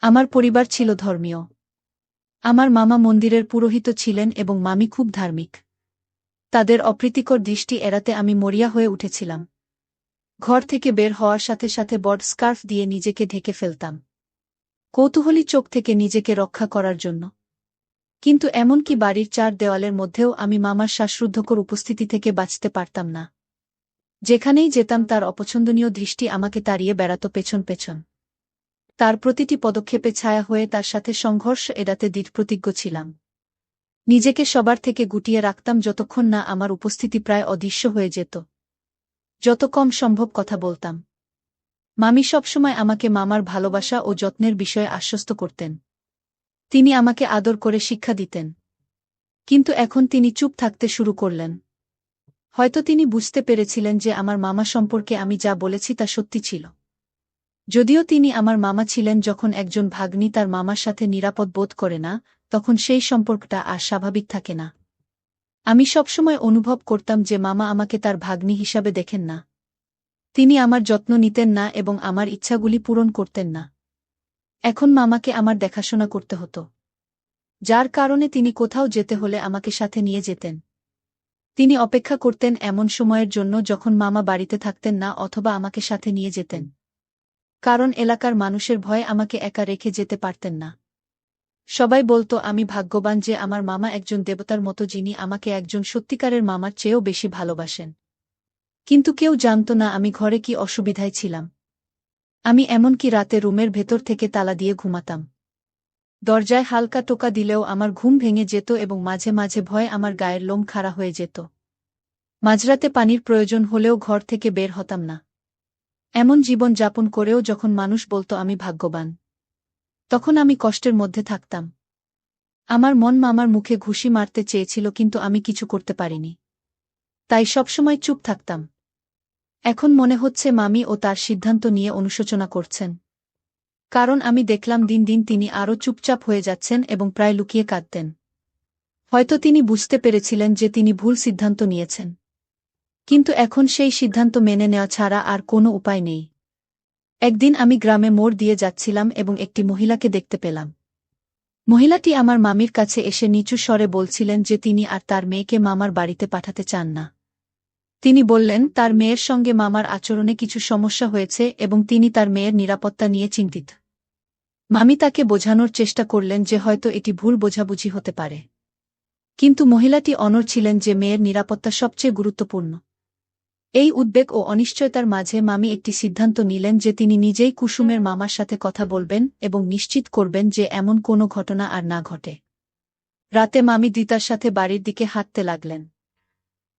আমার পরিবার ছিল ধর্মীয়। আমার মামা মন্দিরের পুরোহিত ছিলেন এবং মামি খুব ধার্মিক। তাদের অপ্রীতিকর দৃষ্টি এড়াতে আমি মরিয়া হয়ে উঠেছিলাম। ঘর থেকে বের হওয়ার সাথে সাথে বড় স্কার্ফ দিয়ে নিজেকে ঢেকে ফেলতাম, কৌতূহলী চোখ থেকে নিজেকে রক্ষা করার জন্য। কিন্তু এমনকি বাড়ির 4 দেওয়ালের মধ্যেও আমি মামার শ্বাসরুদ্ধকর উপস্থিতি থেকে বাঁচতে পারতাম না। যেখানেই যেতাম তার অপছন্দনীয় দৃষ্টি আমাকে তাড়িয়ে বেড়াত পেছন পেছন। তার প্রতিটি পদক্ষেপে ছায়া হয়ে তার সাথে সংঘর্ষ এড়াতে দৃঢ়প্রতিজ্ঞ ছিলাম। নিজেকে সবার থেকে গুটিয়ে রাখতাম যতক্ষণ না আমার উপস্থিতি প্রায় অদৃশ্য হয়ে যেত। যত কম সম্ভব কথা বলতাম। মামি সবসময় আমাকে মামার ভালোবাসা ও যত্নের বিষয়ে আশ্বস্ত করতেন। তিনি আমাকে আদর করে শিক্ষা দিতেন। কিন্তু এখন তিনি চুপ থাকতে শুরু করলেন। হয়তো তিনি বুঝতে পেরেছিলেন যে আমার মামা সম্পর্কে আমি যা বলেছি তা সত্যি ছিল। যদিও তিনি আমার মামা ছিলেন, যখন একজন ভাগ্নি তার মামার সাথে নিরাপদ বোধ করে না, তখন সেই সম্পর্কটা আর স্বাভাবিক থাকে না। আমি সবসময় অনুভব করতাম যে মামা আমাকে তার ভাগ্নি হিসাবে দেখেন না। তিনি আমার যত্ন নিতেন না এবং আমার ইচ্ছাগুলি পূরণ করতেন না। এখন মামাকে আমার দেখাশোনা করতে হতো, যার কারণে তিনি কোথাও যেতে হলে আমাকে সাথে নিয়ে যেতেন। তিনি অপেক্ষা করতেন এমন সময়ের জন্য যখন মামা বাড়িতে থাকতেন না অথবা আমাকে সাথে নিয়ে যেতেন। কারণ এলাকার মানুষের ভয়ে আমাকে একা রেখে যেতে পারতেন না। সবাই বলতো আমি ভাগ্যবান যে আমার মামা একজন দেবতার মতো, যিনি আমাকে একজন সত্যিকারের মামার চেয়েও বেশি ভালোবাসেন। কিন্তু কেউ জানত না আমি ঘরে কি অসুবিধায় ছিলাম। আমি এমনকি রাতে রুমের ভেতর থেকে তালা দিয়ে ঘুমাতাম। দরজায় হালকা টোকা দিলেও আমার ঘুম ভেঙে যেত এবং মাঝে মাঝে ভয়ে আমার গায়ের লোম খাড়া হয়ে যেত। মাঝরাতে পানির প্রয়োজন হলেও ঘর থেকে বের হতাম না। এমন জীবন যাপন করেও যখন মানুষ বলতো আমি ভাগ্যবান, তখন আমি কষ্টের মধ্যে থাকতাম। আমার মন মামার মুখে ঘুষি মারতে চেয়েছিল, কিন্তু আমি কিছু করতে পারিনি। তাই সবসময় চুপ থাকতাম। এখন মনে হচ্ছে মামি ও তার সিদ্ধান্ত নিয়ে অনুশোচনা করছেন। কারণ আমি দেখলাম দিন দিন তিনি আরও চুপচাপ হয়ে যাচ্ছেন এবং প্রায় লুকিয়ে কাঁদতেন। হয়তো তিনি বুঝতে পেরেছিলেন যে তিনি ভুল সিদ্ধান্ত নিয়েছেন। কিন্তু এখন সেই সিদ্ধান্ত মেনে নেওয়া ছাড়া আর কোনো উপায় নেই। একদিন আমি গ্রামে মোড় দিয়ে যাচ্ছিলাম এবং একটি মহিলাকে দেখতে পেলাম। মহিলাটি আমার মামির কাছে এসে নিচু স্বরে বলছিলেন যে তিনি আর তার মেয়েকে মামার বাড়িতে পাঠাতে চান না। তিনি বললেন তার মেয়ের সঙ্গে মামার আচরণে কিছু সমস্যা হয়েছে এবং তিনি তার মেয়ের নিরাপত্তা নিয়ে চিন্তিত। মামি তাকে বোঝানোর চেষ্টা করলেন যে হয়তো এটি ভুল বোঝাবুঝি হতে পারে। কিন্তু মহিলাটি অনড় ছিলেন যে মেয়ের নিরাপত্তা সবচেয়ে গুরুত্বপূর্ণ। এই উদ্বেগ ও অনিশ্চয়তার মাঝে মামি একটি সিদ্ধান্ত নিলেন যে তিনি নিজেই কুসুমের মামার সাথে কথা বলবেন এবং নিশ্চিত করবেন যে এমন কোনো ঘটনা আর না ঘটে। রাতে মামি দিতার সাথে বাড়ির দিকে হাঁটতে লাগলেন।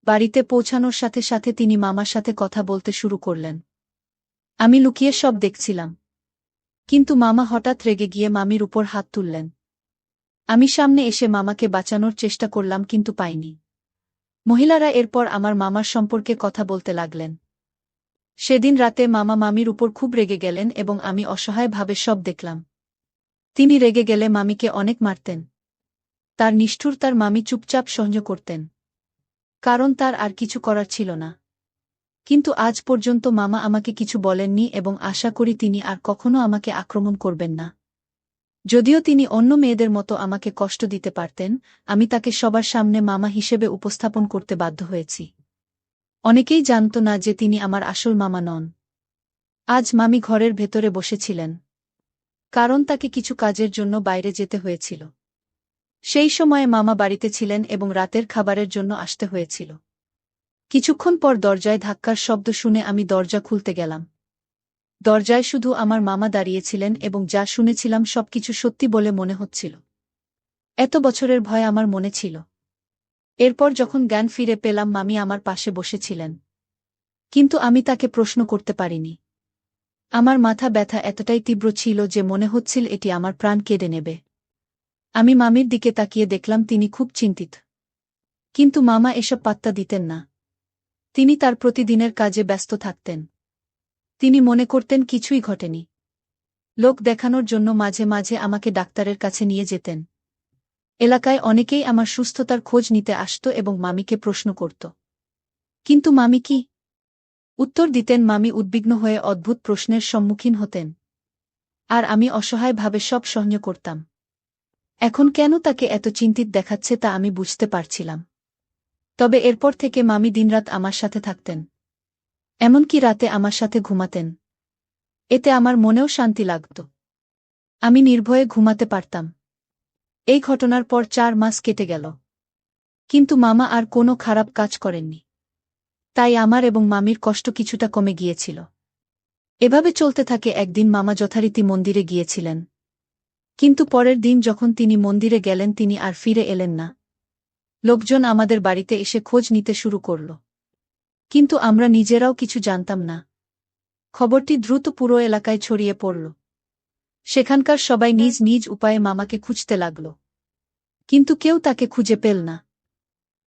বাড়িতে পৌঁছানোর সাথে সাথে তিনি মামার সাথে কথা বলতে শুরু করলেন। আমি লুকিয়ে সব দেখছিলাম। কিন্তু মামা হঠাৎ রেগে গিয়ে মামির উপর হাত তুললেন। আমি সামনে এসে মামাকে বাঁচানোর চেষ্টা করলাম কিন্তু পাইনি। মহিলারা এরপর আমার মামার সম্পর্কে কথা বলতে লাগলেন। সেদিন রাতে মামা মামির উপর খুব রেগে গেলেন এবং আমি অসহায়ভাবে সব দেখলাম। তিনি রেগে গেলে মামিকে অনেক মারতেন। তার নিষ্ঠুরতার মামি চুপচাপ সহ্য করতেন। কারণ তার আর কিছু করার ছিল না। কিন্তু আজ পর্যন্ত মামা আমাকে কিছু বলেননি এবং আশা করি তিনি আর কখনো আমাকে আক্রমণ করবেন না। যদিও তিনি অন্য মেয়েদের মতো আমাকে কষ্ট দিতে পারতেন, আমি তাকে সবার সামনে মামা হিসেবে উপস্থাপন করতে বাধ্য হয়েছি। অনেকেই জানত না যে তিনি আমার আসল মামা নন। আজ মামি ঘরের ভেতরে বসেছিলেন। কারণ তাকে কিছু কাজের জন্য বাইরে যেতে হয়েছিল। সেই সময়ে মামা বাড়িতে ছিলেন এবং রাতের খাবারের জন্য আসতে হয়েছিল। কিছুক্ষণ পর দরজায় ধাক্কার শব্দ শুনে আমি দরজা খুলতে গেলাম। দরজায় শুধু আমার মামা দাঁড়িয়েছিলেন এবং যা শুনেছিলাম সবকিছু সত্যি বলে মনে হচ্ছিল। এত বছরের ভয় আমার মনে ছিল। এরপর যখন জ্ঞান ফিরে পেলাম মামি আমার পাশে বসেছিলেন। কিন্তু আমি তাকে প্রশ্ন করতে পারিনি। আমার মাথা ব্যথা এতটাই তীব্র ছিল যে মনে হচ্ছিল এটি আমার প্রাণ কেড়ে নেবে। আমি মামির দিকে তাকিয়ে দেখলাম তিনি খুব চিন্তিত। কিন্তু মামা এসব পাত্তা দিতেন না। তিনি তার প্রতিদিনের কাজে ব্যস্ত থাকতেন। তিনি মনে করতেন কিছুই ঘটেনি। লোক দেখানোর জন্য মাঝে মাঝে আমাকে ডাক্তারের কাছে নিয়ে যেতেন। এলাকায় অনেকেই আমার সুস্থতার খোঁজ নিতে আসত এবং মামিকে প্রশ্ন করত। কিন্তু মামি কি উত্তর দিতেন? মামি উদ্বিগ্ন হয়ে অদ্ভুত প্রশ্নের সম্মুখীন হতেন। আর আমি অসহায়ভাবে সব সহ্য করতাম। এখন কেন তাকে এত চিন্তিত দেখাচ্ছে তা আমি বুঝতে পারছিলাম। তবে এরপর থেকে মামি দিনরাত আমার সাথে থাকতেন। এমনকি রাতে আমার সাথে ঘুমাতেন। এতে আমার মনেও শান্তি লাগত। আমি নির্ভয়ে ঘুমাতে পারতাম। এই ঘটনার পর 4 মাস কেটে গেল। কিন্তু মামা আর কোনো খারাপ কাজ করেননি। তাই আমার এবং মামির কষ্ট কিছুটা কমে গিয়েছিল। এভাবে চলতে থাকে। একদিন মামা যথারীতি মন্দিরে গিয়েছিলেন। কিন্তু পরের দিন যখন তিনি মন্দিরে গেলেন তিনি আর ফিরে এলেন না। লোকজন আমাদের বাড়িতে এসে খোঁজ নিতে শুরু করল। কিন্তু আমরা নিজেরাও কিছু জানতাম না। খবরটি দ্রুত পুরো এলাকায় ছড়িয়ে পড়ল। সেখানকার সবাই নিজ নিজ উপায়ে মামাকে খুঁজতে লাগল। কিন্তু কেউ তাকে খুঁজে পেল না।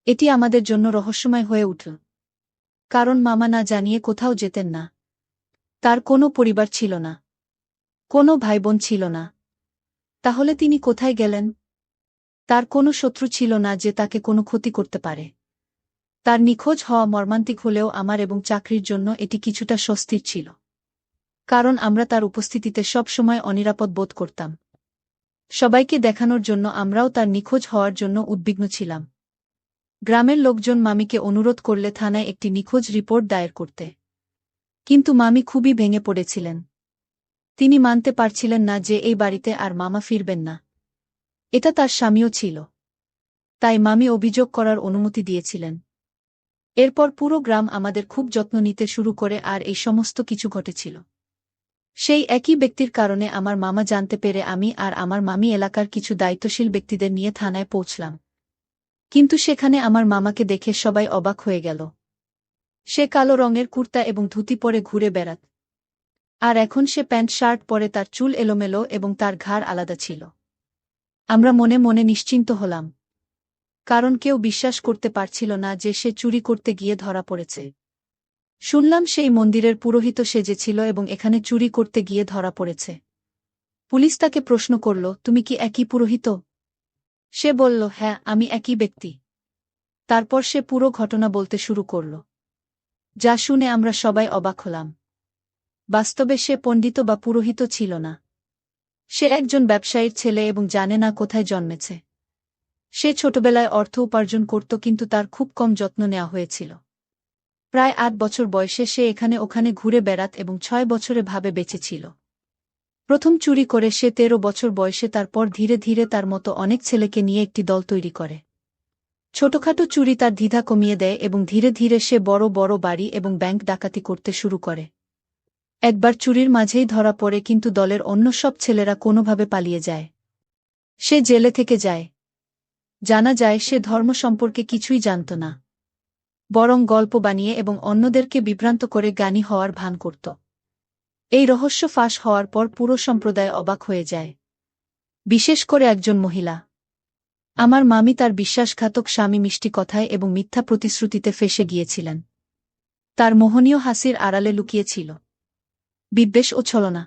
এটি আমাদের জন্য রহস্যময় হয়ে উঠল। কারণ মামা না জানিয়ে কোথাও যেতেন না। তার কোনো পরিবার ছিল না। কোনো ভাইবোন ছিল না। তাহলে তিনি কোথায় গেলেন? তার কোনো শত্রু ছিল না যে তাকে কোনো ক্ষতি করতে পারে। তার নিখোঁজ হওয়া মর্মান্তিক হলেও আমার এবং চাকরির জন্য এটি কিছুটা স্বস্তির ছিল। কারণ আমরা তার উপস্থিতিতে সব সময় অনিরাপদ বোধ করতাম। সবাইকে দেখানোর জন্য আমরাও তার নিখোঁজ হওয়ার জন্য উদ্বিগ্ন ছিলাম। গ্রামের লোকজন মামিকে অনুরোধ করলে থানায় একটি নিখোঁজ রিপোর্ট দায়ের করতে। কিন্তু মামি খুবই ভেঙে পড়েছিলেন। তিনি মানতে পারছিলেন না যে এই বাড়িতে আর মামা ফিরবেন না। এটা তার স্বামীও ছিল। তাই মামি অভিযোগ করার অনুমতি দিয়েছিলেন। এরপর পুরো গ্রাম আমাদের খুব যত্ন নিতে শুরু করে আর এই সমস্ত কিছু ঘটেছিল সেই একই ব্যক্তির কারণে। আমার মামা জানতে পেরে আমি আর আমার মামি এলাকার কিছু দায়িত্বশীল ব্যক্তিদের নিয়ে থানায় পৌঁছলাম। কিন্তু সেখানে আমার মামাকে দেখে সবাই অবাক হয়ে গেল। সে কালো রঙের কুর্তা এবং ধুতি পরে ঘুরে বেড়াত। আর এখন সে প্যান্ট শার্ট পরে, তার চুল এলোমেলো এবং তার ঘাড় আলাদা ছিল। আমরা মনে মনে নিশ্চিন্ত হলাম। কারণ কেউ বিশ্বাস করতে পারছিল না যে সে চুরি করতে গিয়ে ধরা পড়েছে। শুনলাম সেই মন্দিরের পুরোহিত সেজেছিল এবং এখানে চুরি করতে গিয়ে ধরা পড়েছে। পুলিশ তাকে প্রশ্ন করল, তুমি কি একই পুরোহিত? সে বলল, হ্যাঁ, আমি একই ব্যক্তি। তারপর সে পুরো ঘটনা বলতে শুরু করল, যা শুনে আমরা সবাই অবাক হলাম। বাস্তবে সে পণ্ডিত বা পুরোহিত ছিল না। সে একজন ব্যবসায়ীর ছেলে এবং জানে না কোথায় জন্মেছে। সে ছোটবেলায় অর্থ উপার্জন করত, কিন্তু তার খুব কম যত্ন নেওয়া হয়েছিল। প্রায় ৮ বছর বয়সে সে এখানে ওখানে ঘুরে বেড়াত এবং ৬ বছরে ভাবে বেঁচেছিল। প্রথম চুরি করে সে ১৩ বছর বয়সে, তারপর ধীরে ধীরে তার মতো অনেক ছেলেকে নিয়ে একটি দল তৈরি করে। ছোটখাটো চুরি তার দ্বিধা কমিয়ে দেয় এবং ধীরে ধীরে সে বড় বড় বাড়ি এবং ব্যাংক ডাকাতি করতে শুরু করে। একবার চুরির মাঝেই ধরা পড়ে, কিন্তু দলের অন্য সব ছেলেরা কোনোভাবে পালিয়ে যায়। সে জেলে থেকে যায়। জানা যায় সে ধর্ম সম্পর্কে কিছুই জানত না, বরং গল্প বানিয়ে এবং অন্যদেরকে বিভ্রান্ত করে জ্ঞানী হওয়ার ভান করত। এই রহস্য ফাঁস হওয়ার পর পুরো সম্প্রদায় অবাক হয়ে যায়, বিশেষ করে একজন মহিলা। আমার মামি তার বিশ্বাসঘাতক স্বামী মিষ্টি কথায় এবং মিথ্যা প্রতিশ্রুতিতে ফেঁসে গিয়েছিলেন। তার মোহনীয় হাসির আড়ালে লুকিয়েছিল বিদ্বেষ ও ছলনা।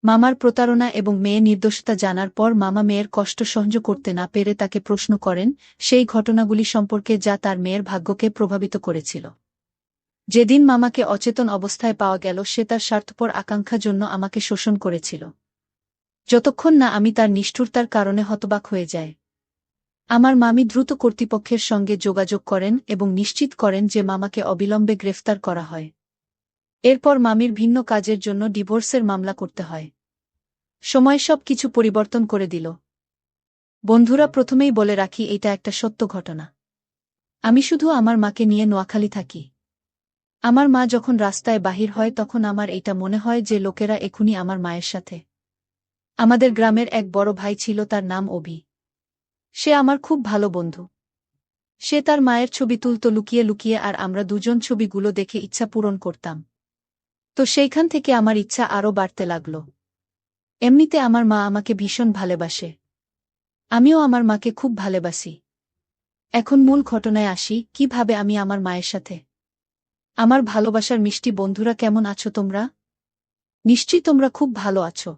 মামার প্রতারণা এবং মেয়ে নির্দোষতা জানার পর মামা মেয়ের কষ্ট সহ্য করতে না পেরে তাকে প্রশ্ন করেন সেই ঘটনাগুলি সম্পর্কে যা তার মেয়ের ভাগ্যকে প্রভাবিত করেছিল। যেদিন মামাকে অচেতন অবস্থায় পাওয়া গেল, সে তার স্বার্থপর আকাঙ্ক্ষার জন্য আমাকে শোষণ করেছিল, যতক্ষণ না আমি তার নিষ্ঠুরতার কারণে হতবাক হয়ে যায়। আমার মামি দ্রুত কর্তৃপক্ষের সঙ্গে যোগাযোগ করেন এবং নিশ্চিত করেন যে মামাকে অবিলম্বে গ্রেফতার করা হয়। এরপর মামির ভিন্ন কাজের জন্য ডিভোর্সের মামলা করতে হয়। সময় সব কিছু পরিবর্তন করে দিল। বন্ধুরা, প্রথমেই বলে রাখি, এটা একটা সত্য ঘটনা। আমি শুধু আমার মাকে নিয়ে নোয়াখালী থাকি। আমার মা যখন রাস্তায় বাহির হয় তখন আমার এটা মনে হয় যে লোকেরা এখুনি আমার মায়ের সাথে। আমাদের গ্রামের এক বড় ভাই ছিল, তার নাম অভি। সে আমার খুব ভালো বন্ধু। সে তার মায়ের ছবি তুলত লুকিয়ে লুকিয়ে, আর আমরা দুজন ছবিগুলো দেখে ইচ্ছা পূরণ করতাম। তো সেইখান থেকে আমার ইচ্ছা আরও বাড়তে লাগল। এমনিতে আমার মা আমাকে ভীষণ ভালোবাসে। আমিও আমার মাকে খুব ভালোবাসি। এখন মূল ঘটনায় আসি, কিভাবে আমি আমার মায়ের সাথে। আমার ভালোবাসার মিষ্টি বন্ধুরা, কেমন আছো তোমরা? নিশ্চয়ই তোমরা খুব ভালো আছো।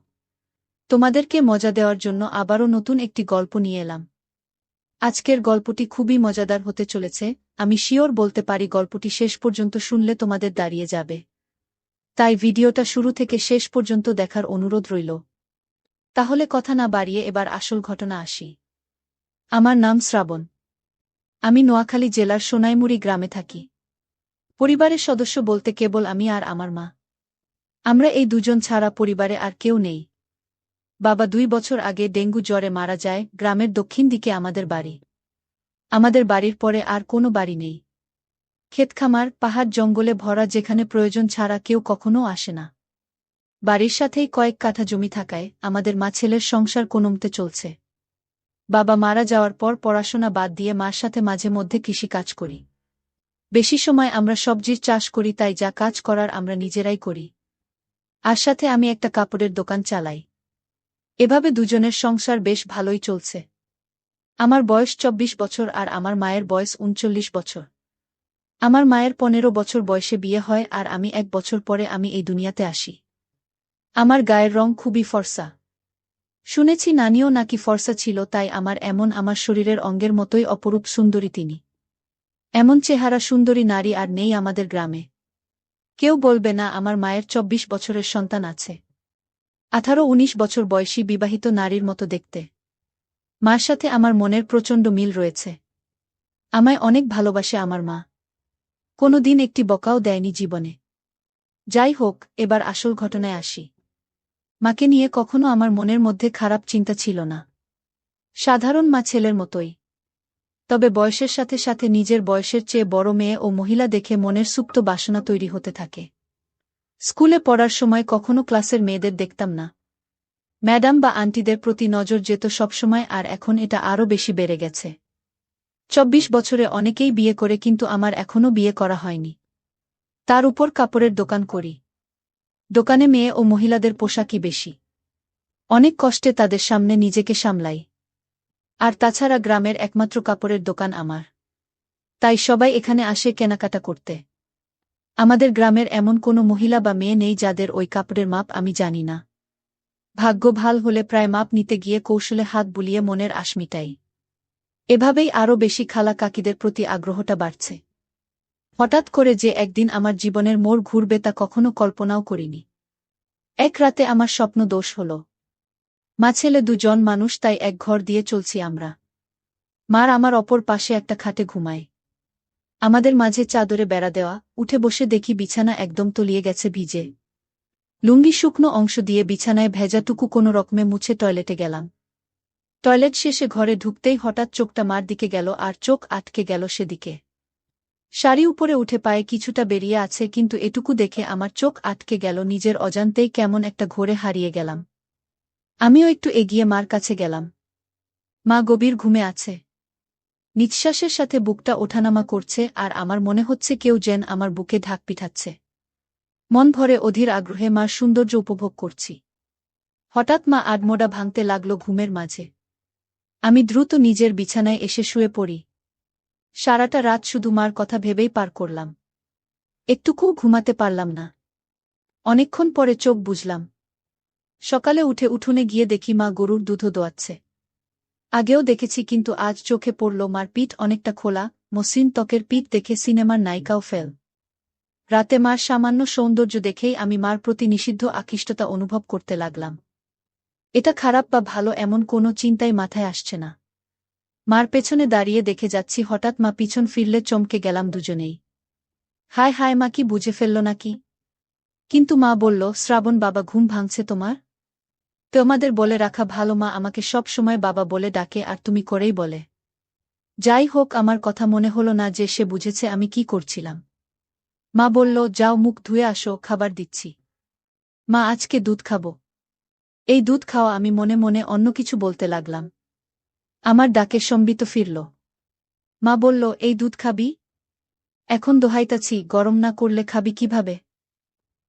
তোমাদেরকে মজা দেওয়ার জন্য আবারও নতুন একটি গল্প নিয়ে এলাম। আজকের গল্পটি খুবই মজাদার হতে চলেছে। আমি শিওর বলতে পারি গল্পটি শেষ পর্যন্ত শুনলে তোমাদের দাঁড়িয়ে যাবে। তাই ভিডিওটা শুরু থেকে শেষ পর্যন্ত দেখার অনুরোধ রইল। তাহলে কথা না বাড়িয়ে এবার আসল ঘটনা আসি। আমার নাম শ্রাবণ। আমি নোয়াখালী জেলার সোনাইমুড়ি গ্রামে থাকি। পরিবারের সদস্য বলতে কেবল আমি আর আমার মা। আমরা এই দুজন ছাড়া পরিবারে আর কেউ নেই। বাবা ২ বছর আগে ডেঙ্গু জ্বরে মারা যায়। গ্রামের দক্ষিণ দিকে আমাদের বাড়ি। আমাদের বাড়ির পরে আর কোনো বাড়ি নেই। ক্ষেতখামার, পাহাড় জঙ্গলে ভরা, যেখানে প্রয়োজন ছাড়া কেউ কখনো আসে না। বাড়ির সাথেই কয়েক কাঠা জমি থাকায় আমাদের মা ছেলের সংসার কোনোমতে চলছে। বাবা মারা যাওয়ার পর পড়াশোনা বাদ দিয়ে মার সাথে মাঝে মধ্যে কৃষি কাজ করি। বেশি সময় আমরা সবজির চাষ করি, তাই যা কাজ করার আমরা নিজেরাই করি। আর সাথে আমি একটা কাপড়ের দোকান চালাই। এভাবে দুজনের সংসার বেশ ভালোই চলছে। আমার বয়স ২৪ বছর আর আমার মায়ের বয়স ৩৯ বছর। আমার মায়ের ১৫ বছর বয়সে বিয়ে হয় আর আমি ১ বছর পরে আমি এই দুনিয়াতে আসি। আমার গায়ের রং খুবই ফর্সা। শুনেছি নানিও নাকি ফর্সা ছিল, তাই আমার শরীরের অঙ্গের মতোই অপরূপ সুন্দরী তিনি। এমন চেহারা সুন্দরী নারী আর নেই আমাদের গ্রামে। কেউ বলবে না আমার মায়ের ২৪ বছরের সন্তান আছে। ১৮-১৯ বছর বয়সী বিবাহিত নারীর মতো দেখতে। মার সাথে আমার মনের প্রচণ্ড মিল রয়েছে। আমায় অনেক ভালোবাসে আমার মা। কোনোদিন একটি বকাও দেয়নি জীবনে। যাই হোক, এবার আসল ঘটনায় আসি। মাকে নিয়ে কখনো আমার মনের মধ্যে খারাপ চিন্তা ছিল না। সাধারণ মা ছেলের মতোই। তবে বয়সের সাথে সাথে নিজের বয়সের চেয়ে বড় মেয়ে ও মহিলা দেখে মনের সুপ্ত বাসনা তৈরি হতে থাকে। স্কুলে পড়ার সময় কখনো ক্লাসের মেয়েদের দেখতাম না। ম্যাডাম বা আন্টিদের প্রতি নজর যেত সবসময়, আর এখন এটা আরও বেশি বেড়ে গেছে। ২৪ বছরে অনেকেই বিয়ে করে, কিন্তু আমার এখনও বিয়ে করা হয়নি। তার উপর কাপড়ের দোকান করি। দোকানে মেয়ে ও মহিলাদের পোশাকই বেশি। অনেক কষ্টে তাদের সামনে নিজেকে সামলাই। আর তাছাড়া গ্রামের একমাত্র কাপড়ের দোকান আমার। তাই সবাই এখানে আসে কেনাকাটা করতে। আমাদের গ্রামের এমন কোনো মহিলা বা মেয়ে নেই যাদের ওই কাপড়ের মাপ আমি জানি না। ভাগ্য ভাল হলে প্রায় মাপ নিতে গিয়ে কৌশলে হাত বুলিয়ে মনের আশ মিটাই। এভাবেই আরও বেশি খালা কাকিদের প্রতি আগ্রহটা বাড়ছে। হঠাৎ করে যে একদিন আমার জীবনের মোড় ঘুরবে তা কখনো কল্পনাও করিনি। এক রাতে আমার স্বপ্ন দোষ হল। মা ছেলে দুজন মানুষ, তাই এক ঘর দিয়ে চলছি আমরা। মার আমার অপর পাশে একটা খাটে ঘুমায়। আমাদের মাঝে চাদরে বেড়া দেওয়া, উঠে বসে দেখি বিছানা একদম তলিয়ে গেছে ভিজে। লুঙ্গি শুকনো অংশ দিয়ে বিছানায় ভেজাটুকু কোনো রকমে মুছে টয়লেটে গেলাম। টয়লেট শেষে ঘরে ঢুকতেই হঠাৎ চোখটা মার দিকে গেল আর চোখ আটকে গেল সেদিকে। শাড়ি উপরে উঠে পায়ে কিছুটা বেরিয়ে আছে, কিন্তু এটুকু দেখে আমার চোখ আটকে গেল। নিজের অজান্তেই কেমন একটা ঘোরে হারিয়ে গেলাম। আমিও একটু এগিয়ে মার কাছে গেলাম। মা গভীর ঘুমে আছে। নিঃশ্বাসের সাথে বুকটা ওঠানামা করছে আর আমার মনে হচ্ছে কেউ যেন আমার বুকে ঢাক পিঠাচ্ছে। মন ভরে অধীর আগ্রহে মার সৌন্দর্য উপভোগ করছি। হঠাৎ মা আডমোডা ভাঙতে লাগল ঘুমের মাঝে। আমি দ্রুত নিজের বিছানায় এসে শুয়ে পড়ি। সারাটা রাত শুধু মার কথা ভেবেই পার করলাম। একটুকুও ঘুমাতে পারলাম না। অনেকক্ষণ পরে চোখ বুজলাম। সকালে উঠে উঠোনে গিয়ে দেখি মা গরুর দুধও দোয়াচ্ছে। আগেও দেখেছি, কিন্তু আজ চোখে পড়ল মার পিঠ অনেকটা খোলা, মসৃণ ত্বকের পিঠ দেখে সিনেমার নায়িকাও ফেল। রাতে মার সামান্য সৌন্দর্য দেখেই আমি মার প্রতি নিষিদ্ধ আকৃষ্টতা অনুভব করতে লাগলাম। এটা খারাপ বা ভালো এমন কোনো চিন্তাই মাথায় আসছে না। মার পেছনে দাঁড়িয়ে দেখে যাচ্ছি, হঠাৎ মা পিছন ফিরলে চমকে গেলাম দুজনেই। হায় হায়, মা কি বুঝে ফেলল নাকি? কিন্তু মা বলল, শ্রাবণ বাবা ঘুম ভাঙছে তোমার? তোমাদের বলে রাখা ভালো, মা আমাকে সব সময় বাবা বলে ডাকে আর তুমি করেই বলে। যাই হোক, আমার কথা মনে হলো না যে সে বুঝেছে আমি কি করছিলাম। মা বলল, যাও মুখ ধুয়ে আসো, খাবার দিচ্ছি। মা, আজকে দুধ খাবো। এই দুধ খাওয়া। আমি মনে মনে অন্য কিছু বলতে লাগলাম। আমার ডাকে সম্বিত ফিরল। মা বলল, এই দুধ খাবি? এখন দোহাইতাছি, গরম না করলে খাবি কিভাবে?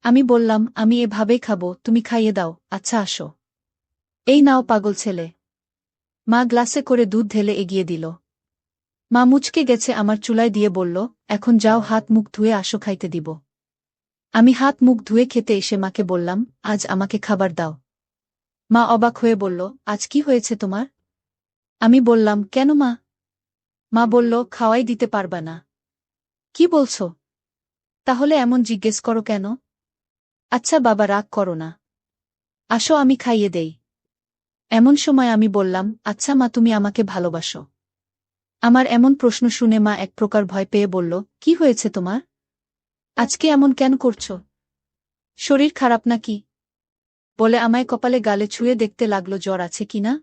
আমি বললাম, আমি এভাবেই খাবো, তুমি খাইয়ে দাও। আচ্ছা আসো। এই নাও পাগল ছেলে। মা গ্লাসে করে দুধ ঢেলে এগিয়ে দিল। মা মুচকে গেছে আমার চুলায় দিয়ে বলল, এখন যাও হাত মুখ ধুয়ে আসো, খাইতে দিব। আমি হাত মুখ ধুয়ে খেতে এসে মাকে বললাম, আজ আমাকে খাবার দাও। মা অবাক হয়ে বলল, আজ কি হয়েছে তোমার? আমি বললাম, কেন মা? মা বলল, খাওয়াই দিতে পারবা না? কি বলছো? তাহলে এমন জিজ্ঞেস করো কেন? আচ্ছা বাবা, রাগ করো না, আসো আমি খাইয়ে দেই। এমন সময় আমি বললাম, আচ্ছা মা, তুমি আমাকে ভালোবাসো? আমার এমন প্রশ্ন শুনে মা এক প্রকার ভয় পেয়ে বলল, কি হয়েছে তোমার? আজকে এমন কেন করছো? শরীর খারাপ নাকি? বলে আমায় কপালে গালে ছুঁয়ে দেখতে লাগলো জ্বর আছে কিনা।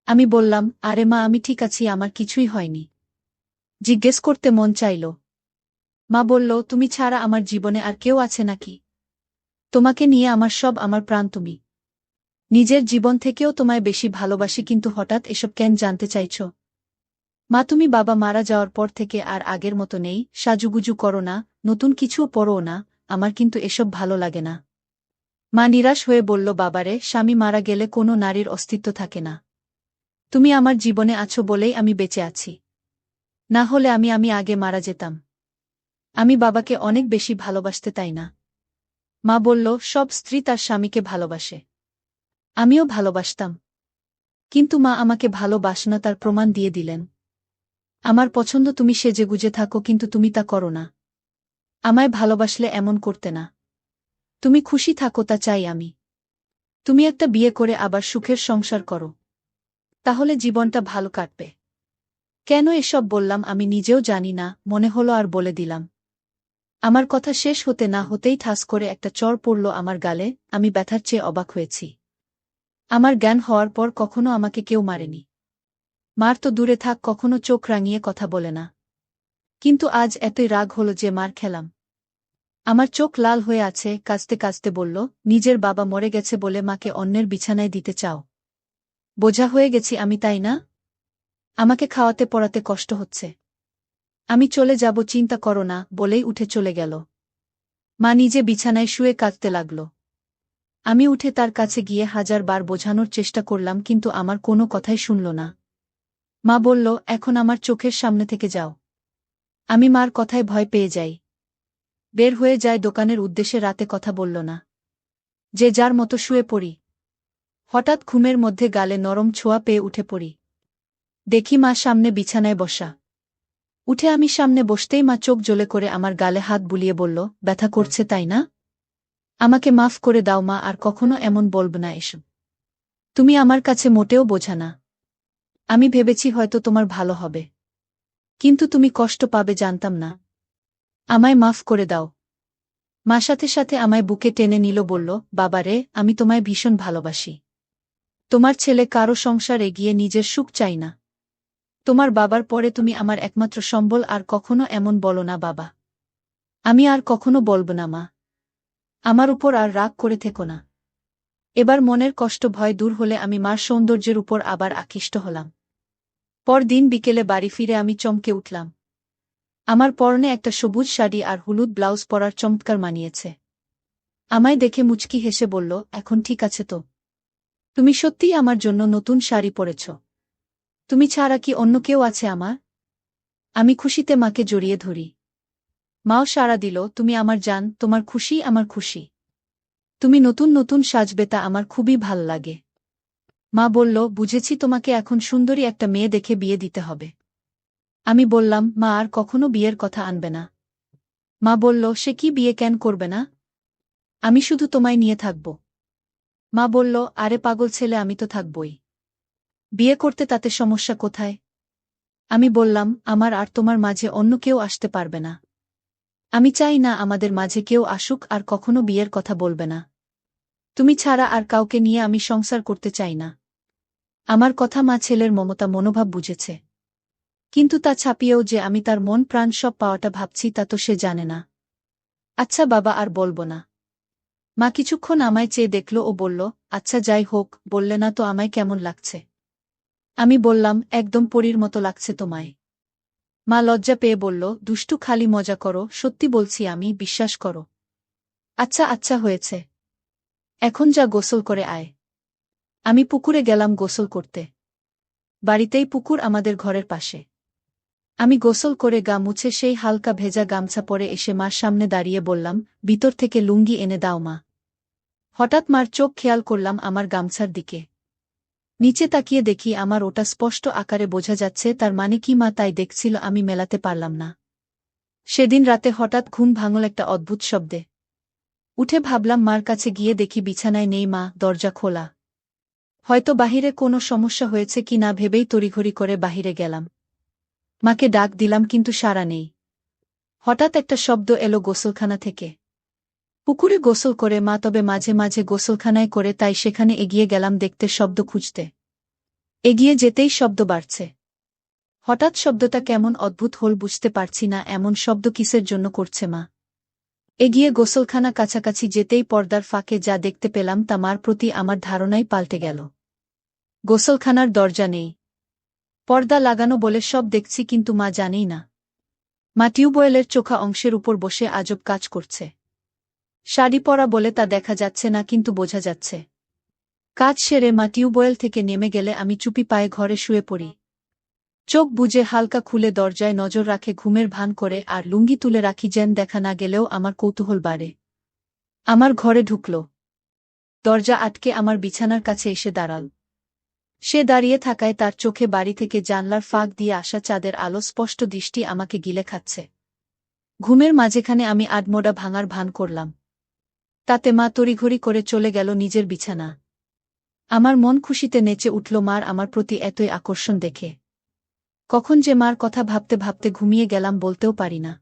আমি বললাম, আরে মা, আমি ঠিক আছি, আমার কিছুই হয়নি। জিজ্ঞেস করতে মন চাইল। মা বলল, তুমি ছাড়া আমার জীবনে আর কেউ আছে নাকি? তোমাকে নিয়ে আমার সব, আমার প্রাণ তুমি। নিজের জীবন থেকেও তোমায় বেশি ভালোবাসি, কিন্তু হঠাৎ এসব কেন জানতে চাইছ? মা, তুমি বাবা মারা যাওয়ার পর থেকে আর আগের মতো নেই, সাজুগুজু করো না, নতুন কিছুও পড়ো না, আমার কিন্তু এসব ভালো লাগে না। মা নিরাশ হয়ে বলল, বাবারে, স্বামী মারা গেলে কোনো নারীর অস্তিত্ব থাকে না। তুমি আমার জীবনে আছো বলেই আমি বেঁচে আছি। না হলে আমি আগে মারা যেতাম। আমি বাবাকে অনেক বেশি ভালোবাসতে, তাই না? মা বলল, সব স্ত্রী তার স্বামীকে ভালোবাসে। আমিও ভালোবাসতাম। কিন্তু মা আমাকে ভালোবাসে না, তার প্রমাণ দিয়ে দিলেন। আমার পছন্দ তুমি সেজেগুজে থাকো, কিন্তু তুমি তা করো না। আমায় ভালোবাসলে এমন করতে না। তুমি খুশি থাকো, তা চাই আমি। তুমি একটা বিয়ে করে আবার সুখের সংসার করো, তাহলে জীবনটা ভালো কাটবে। কেন এসব বললাম আমি নিজেও জানি না, মনে হলো আর বলে দিলাম। আমার কথা শেষ হতে না হতেই ঠাস করে একটা চড় পড়ল আমার গালে। আমি ব্যথার চেয়ে অবাক হয়েছি। আমার জ্ঞান হওয়ার পর কখনো আমাকে কেউ মারেনি। মার তো দূরে থাক, কখনো চোখ রাঙিয়ে কথা বলে না। কিন্তু আজ এতই রাগ হলো যে মার খেলাম। আমার চোখ লাল হয়ে আছে, কাঁদতে কাঁদতে বলল, নিজের বাবা মরে গেছে বলে মাকে অন্যের বিছানায় দিতে চাও? বোঝা হয়ে গেছি আমি, তাই না? আমাকে খাওয়াতে পড়াতে কষ্ট হচ্ছে। আমি চলে যাব, চিন্তা করো না, বলেই উঠে চলে গেল। মা নিজে বিছানায় শুয়ে কাঁদতে লাগল। আমি উঠে তার কাছে গিয়ে 1000 বার বোঝানোর চেষ্টা করলাম, কিন্তু আমার কোনো কথাই শুনল না। মা বলল, এখন আমার চোখের সামনে থেকে যাও। আমি মার কথায় ভয় পেয়ে যাই। বের হয়ে যায় দোকানের উদ্দেশ্যে, রাতে কথা বলল না। যে যার মতো শুয়ে পড়ি। হঠাৎ ঘুমের মধ্যে গালে নরম ছোঁয়া পেয়ে উঠে পড়ি। দেখি মা সামনে বিছানায় বসা। উঠে আমি সামনে বসতেই মা চোখ জ্বলে করে আমার গালে হাত বুলিয়ে বলল, ব্যথা করছে তাই না? আমাকে মাফ করে দাও মা, আর কখনো এমন বলব না এসব। তুমি আমার কাছে মোটেও বোঝা না। আমি ভেবেছি হয়তো তোমার ভালো হবে, কিন্তু তুমি কষ্ট পাবে জানতাম না। আমায় মাফ করে দাও। মা সাথে সাথে আমায় বুকে টেনে নিল, বলল, বাবা রে, আমি তোমায় ভীষণ ভালোবাসি। তোমার ছেলে কারো সংসার এগিয়ে নিজের সুখ চাই না। তোমার বাবার পরে তুমি আমার একমাত্র সম্বল, আর কখনো এমন বলো না বাবা। আমি আর কখনো বলব না মা। আমার উপর আর রাগ করে থেকো না। এবার মনের কষ্ট ভয় দূর হলে আমি মার সৌন্দর্যের উপর আবার আকৃষ্ট হলাম। পরদিন বিকেলে বাড়ি ফিরে আমি চমকে উঠলাম। আমার পরনে একটা সবুজ শাড়ি আর হলুদ ব্লাউজ পরার চমৎকার মানিয়েছে। আমায় দেখে মুচকি হেসে বলল, এখন ঠিক আছে তো? তুমি সত্যিই আমার জন্য নতুন শাড়ি পরেছ? তুমি ছাড়া কি অন্য কেউ আছে আমার? আমি খুশিতে মাকে জড়িয়ে ধরি। মাও সাড়া দিল, তুমি আমার জান, তোমার খুশি আমার খুশি। তুমি নতুন নতুন সাজবে, তা আমার খুবই ভাল লাগে। মা বলল, বুঝেছি, তোমাকে এখন সুন্দরী একটা মেয়ে দেখে বিয়ে দিতে হবে। আমি বললাম, মা আর কখনো বিয়ের কথা আনবে না। মা বলল, সে কি, বিয়ে কেন করবে না? আমি শুধু তোমায় নিয়ে থাকব। মা বলল, আরে পাগল ছেলে, আমি তো থাকবই। বিয়ে করতে তাতে সমস্যা কোথায়? আমি বললাম, আমার আর তোমার মাঝে অন্য কেউ আসতে পারবে না। আমি চাই না আমাদের মাঝে কেউ আসুক আর কখনো বিয়ের কথা বলবে না। তুমি ছাড়া আর কাউকে নিয়ে আমি সংসার করতে চাই না। আমার কথা মা ছেলের মমতা মনোভাব বুঝেছে। কিন্তু তা ছাপিয়েও যে আমি তার মন প্রাণ সব পাওয়াটা ভাবছি, তা তো সে জানে না। আচ্ছা বাবা, আর বলবো না। মা কিছুক্ষণ আমায় চেয়ে দেখল ও বলল, আচ্ছা যাই হোক, বললে না তো আমায় কেমন লাগছে? আমি বললাম, একদম পরীর মতো লাগছে তোমায়। মা লজ্জা পেয়ে বলল, দুষ্টু, খালি মজা করো, সত্যি বলছি আমি, বিশ্বাস করো। আচ্ছা আচ্ছা হয়েছে। এখন যা, গোসল করে আয়। আমি পুকুরে গেলাম গোসল করতে। বাড়িতেই পুকুর, আমাদের ঘরের পাশে। আমি গোসল করে গা মুছে সেই হালকা ভেজা গামছা পরে এসে মার সামনে দাঁড়িয়ে বললাম, ভিতর থেকে লুঙ্গি এনে দাও মা। হঠাৎ মার চোখ খেয়াল করলাম আমার গামছার দিকে। নিচে তাকিয়ে দেখি আমার ওটা স্পষ্ট আকারে বোঝা যাচ্ছে, তার মানে কি মা তাই দেখছিল, আমি মেলাতে পারলাম না। সেদিন রাতে হঠাৎ ঘুম ভাঙল একটা অদ্ভুত শব্দে। উঠে ভাবলাম, মার কাছে গিয়ে দেখি বিছানায় নেই মা, দরজা খোলা। হয়তো বাহিরে কোনো সমস্যা হয়েছে কি না ভেবেই তড়িঘড়ি করে বাহিরে গেলাম। মাকে ডাক দিলাম, কিন্তু সাড়া নেই। হঠাৎ একটা শব্দ এলো গোসলখানা থেকে। পুকুরে গোসল করে মা, তবে মাঝে মাঝে গোসলখানায় করে, তাই সেখানে এগিয়ে গেলাম দেখতে, শব্দ খুঁজতে। এগিয়ে যেতেই শব্দ বাড়ছে। হঠাৎ শব্দটা কেমন অদ্ভুত হল, বুঝতে পারছি না এমন শব্দ কিসের জন্য করছে মা। এগিয়ে গোসলখানা কাছাকাছি যেতেই পর্দার ফাঁকে যা দেখতে পেলাম, তা মার প্রতি আমার ধারণাই পাল্টে গেল। গোসলখানার দরজা নেই, পর্দা লাগানো বলে সব দেখছি, কিন্তু মা জানেই না। মা টিউবওয়েলের চোখা অংশের উপর বসে আজব কাজ করছে। শাড়ি পরা বলে তা দেখা যাচ্ছে না, কিন্তু বোঝা যাচ্ছে। কাজ সেরে মা টিউবওয়েল থেকে নেমে গেলে আমি চুপি পায়ে ঘরে শুয়ে পড়ি। চোখ বুজে হালকা খুলে দরজায় নজর রাখে ঘুমের ভান করে, আর লুঙ্গি তুলে রাখি যেন দেখা না গেলেও আমার কৌতূহল বাড়ে। আমার ঘরে ঢুকল। দরজা আটকে আমার বিছানার কাছে এসে দাঁড়াল। সে দাঁড়িয়ে থাকায় তার চোখে বাড়ি থেকে জানলার ফাঁক দিয়ে আসা চাঁদের আলো স্পষ্ট দৃষ্টি আমাকে গিলে খাচ্ছে। ঘুমের মাঝেখানে আমি আডমোডা ভাঙার ভান করলাম। তাতে মা তড়িঘড়ি করে চলে গেল নিজের বিছানা। আমার মন খুশিতে নেচে উঠল মার আমার প্রতি এতই আকর্ষণ দেখে। কখন যে মার কথা ভাবতে ভাবতে ঘুমিয়ে গেলাম বলতেও পারি না।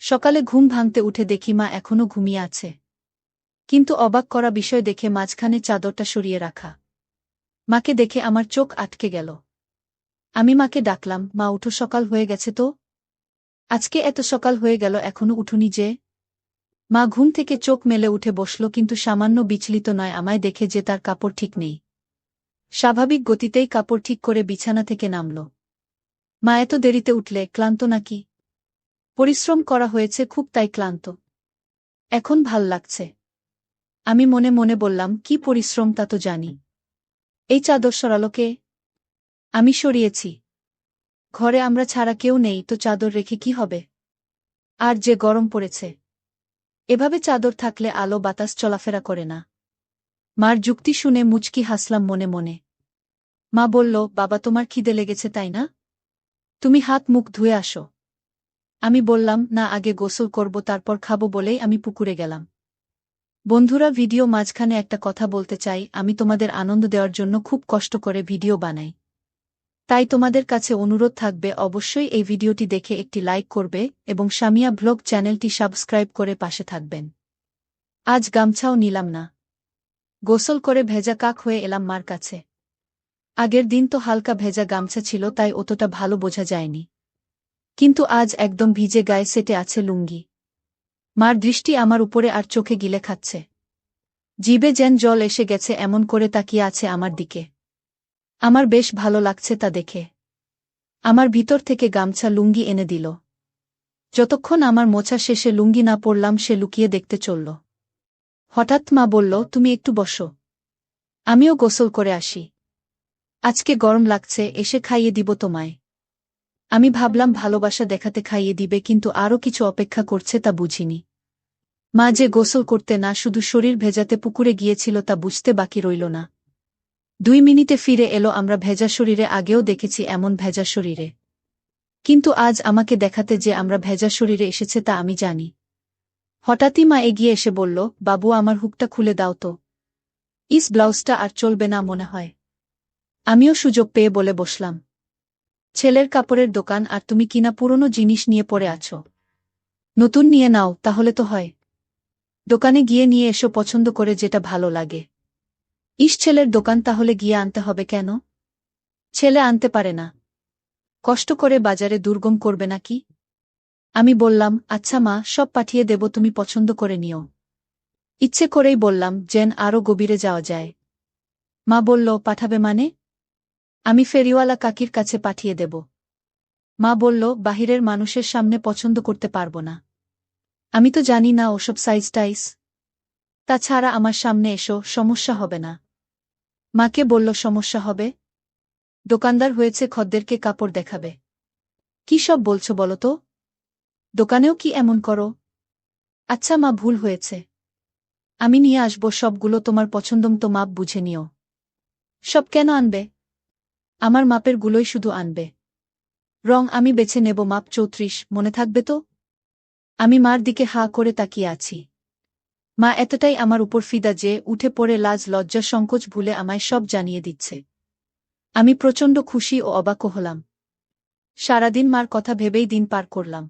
সকালে ঘুম ভাঙতে উঠে দেখি মা এখনো ঘুমিয়ে আছে। কিন্তু অবাক করা বিষয় দেখে মাঝখানে চাদরটা সরিয়ে রাখা। মাকে দেখে আমার চোখ আটকে গেল। আমি মাকে ডাকলাম, মা উঠো, সকাল হয়ে গেছে তো। আজকে এত সকাল হয়ে গেল, এখনো উঠুনি যে? মা ঘুম থেকে চোখ মেলে উঠে বসল, কিন্তু সামান্য বিচলিত নয় আমায় দেখে যে তার কাপড় ঠিক নেই। স্বাভাবিক গতিতেই কাপড় ঠিক করে বিছানা থেকে নামল। মা, এত দেরিতে উঠলে, ক্লান্ত নাকি? পরিশ্রম করা হয়েছে খুব, তাই ক্লান্ত। এখন ভাল লাগছে। আমি মনে মনে বললাম, কি পরিশ্রম তা তো জানি। এই চাদর সরালো কে? আমি সরিয়েছি। ঘরে আমরা ছাড়া কেউ নেই, তো চাদর রেখে কি হবে? আর যে গরম পড়েছে, এভাবে চাদর থাকলে আলো বাতাস চলাফেরা করে না। মার যুক্তি শুনে মুচকি হাসলাম মনে মনে। মা বলল, বাবা তোমার খিদে লেগেছে তাই না? তুমি হাত মুখ ধুয়ে আসো। আমি বললাম, না আগে গোসল করব তারপর খাবো বলেই আমি পুকুরে গেলাম। বন্ধুরা, ভিডিও মাঝখানে একটা কথা বলতে চাই, আমি তোমাদের আনন্দ দেওয়ার জন্য খুব কষ্ট করে ভিডিও বানাই। তাই তোমাদের কাছে অনুরোধ থাকবে অবশ্যই এই ভিডিওটি দেখে একটি লাইক করবে এবং সামিয়া ব্লগ চ্যানেলটি সাবস্ক্রাইব করে পাশে থাকবেন। আজ গামছাও নিলাম না। গোসল করে ভেজা কাক হয়ে এলাম মার কাছে। আগের দিন তো হালকা ভেজা গামছা ছিল তাই অতটা ভালো বোঝা যায়নি, কিন্তু আজ একদম ভিজে গায়ে সেটে আছে লুঙ্গি। মার দৃষ্টি আমার উপরে আর চোখে গিলে খাচ্ছে। জিভে যেন জল এসে গেছে এমন করে তাকিয়ে আছে আমার দিকে। আমার বেশ ভালো লাগছে তা দেখে। আমার ভিতর থেকে গামছা লুঙ্গি এনে দিল। যতক্ষণ আমার মোছা শেষে লুঙ্গি না পরলাম সে লুকিয়ে দেখতে চলল। হঠাৎ মা বলল, তুমি একটু বসো, আমিও গোসল করে আসি। আজকে গরম লাগছে, এসে খাইয়ে দিব তোমায়। আমি ভাবলাম ভালোবাসা দেখাতে খাইয়ে দিবে, কিন্তু আরও কিছু অপেক্ষা করছে তা বুঝিনি। মা যে গোসল করতে না শুধু শরীর ভেজাতে পুকুরে গিয়েছিল তা বুঝতে বাকি রইল না। 2 মিনিটে ফিরে এলো। আমরা ভেজা শরীরে আগেও দেখেছি এমন ভেজা শরীরে, কিন্তু আজ আমাকে দেখাতে যে আমরা ভেজা শরীরে এসেছে তা আমি জানি। হঠাৎই মা এগিয়ে এসে বলল, বাবু আমার হুকটা খুলে দাও তো, ব্লাউজটা আর চলবে না মনে হয়। আমিও সুযোগ পেয়ে বলে বসলাম, ছেলের কাপড়ের দোকান আর তুমি কিনা পুরনো জিনিস নিয়ে পড়ে আছো। নতুন নিয়ে নাও তাহলে তো হয়। দোকানে গিয়ে নিয়ে এসো পছন্দ করে যেটা ভালো লাগে। ছেলের দোকান তাহলে গিয়ে আনতে হবে কেন? ছেলে আনতে পারে না? কষ্ট করে বাজারে দুর্গম করবে নাকি? আমি বললাম, আচ্ছা মা, সব পাঠিয়ে দেব, তুমি পছন্দ করে নিও। ইচ্ছে করেই বললাম যেন আরও গভীরে যাওয়া যায়। মা বলল, পাঠাবে মানে? আমি ফেরিওয়ালা কাকির কাছে পাঠিয়ে দেব। মা বলল, বাহিরের মানুষের সামনে পছন্দ করতে পারবো না। আমি তো জানি না ওসব সাইজ টাইজ। তাছাড়া আমার সামনে এসো, সমস্যা হবে না। মাকে বলল, সমস্যা হবে? দোকানদার হয়েছে, খদ্দেরকে কাপড় দেখাবে। কি সব বলছো বলো তো? দোকানেও কি এমন করো? আচ্ছা মা, ভুল হয়েছে। আমি নিয়ে আসব সবগুলো, তোমার পছন্দমতো মাপ বুঝে নিও। সব কেন আনবে? আমার মাপের গুলোই শুধু আনবে। রং আমি বেছে নেব, মাপ 34, মনে থাকবে তো? আমি মার দিকে হাঁ করে তাকিয়ে আছি। মা এতটাই আমার উপর ফিদা যে উঠে পড়ে লাজ লজ্জা সংকোচ ভুলে আমায় সব জানিয়ে দিচ্ছে। আমি প্রচণ্ড খুশি ও অবাক হলাম। সারাদিন মার কথা ভেবেই দিন পার করলাম।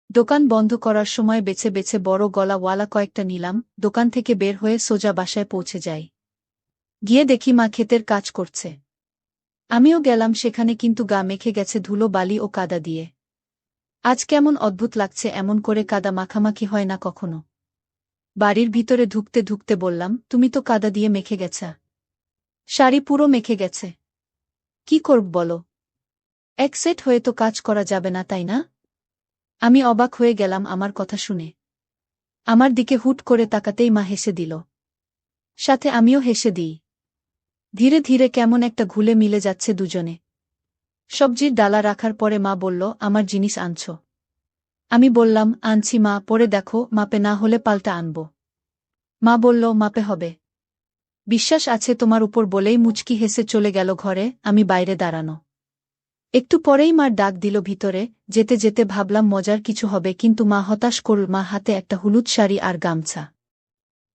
দোকান বন্ধ করার সময় বেছে বেছে বড় গলাওয়ালা কয়েকটা নিলাম। দোকান থেকে বের হয়ে সোজা বাসায় পৌঁছে যাই। গিয়ে দেখি মা ক্ষেতের কাজ করছে। আমিও গেলাম সেখানে, কিন্তু গা মেখে গেছে ধুলো বালি ও কাদা দিয়ে। আজ কেমন অদ্ভুত লাগছে, এমন করে কাদা মাখামাখি হয় না কখনো। বাড়ির ভিতরে ঢুকতে ঢুকতে বললাম, তুমি তো কাদা দিয়ে মেখে গেছা। শাড়ি পুরো মেখে গেছে। কি করব বলো? এক সেট হয়ে তো কাজ করা যাবে না তাই না? আমি অবাক হয়ে গেলাম আমার কথা শুনে। আমার দিকে হুট করে তাকাতেই মা হেসে দিল। সাথে আমিও হেসে দিই। ধীরে ধীরে কেমন একটা ঘুলে মিলে যাচ্ছে দুজনে। সবজির ডালা রাখার পরে মা বলল, আমার জিনিস আনছো? আমি বললাম, আনছি মা, পরে দেখো, মাপে না হলে পাল্টা আনব। মা বলল, মাপে হবে। বিশ্বাস আছে তোমার উপর বলেই মুচকি হেসে চলে গেল ঘরে। আমি বাইরে দাঁড়ানো। একটু পরেই মার ডাক দিল ভিতরে। যেতে যেতে ভাবলাম মজার কিছু হবে, কিন্তু মা হতাশ করল। মা হাতে একটা হলুদ শাড়ি আর গামছা।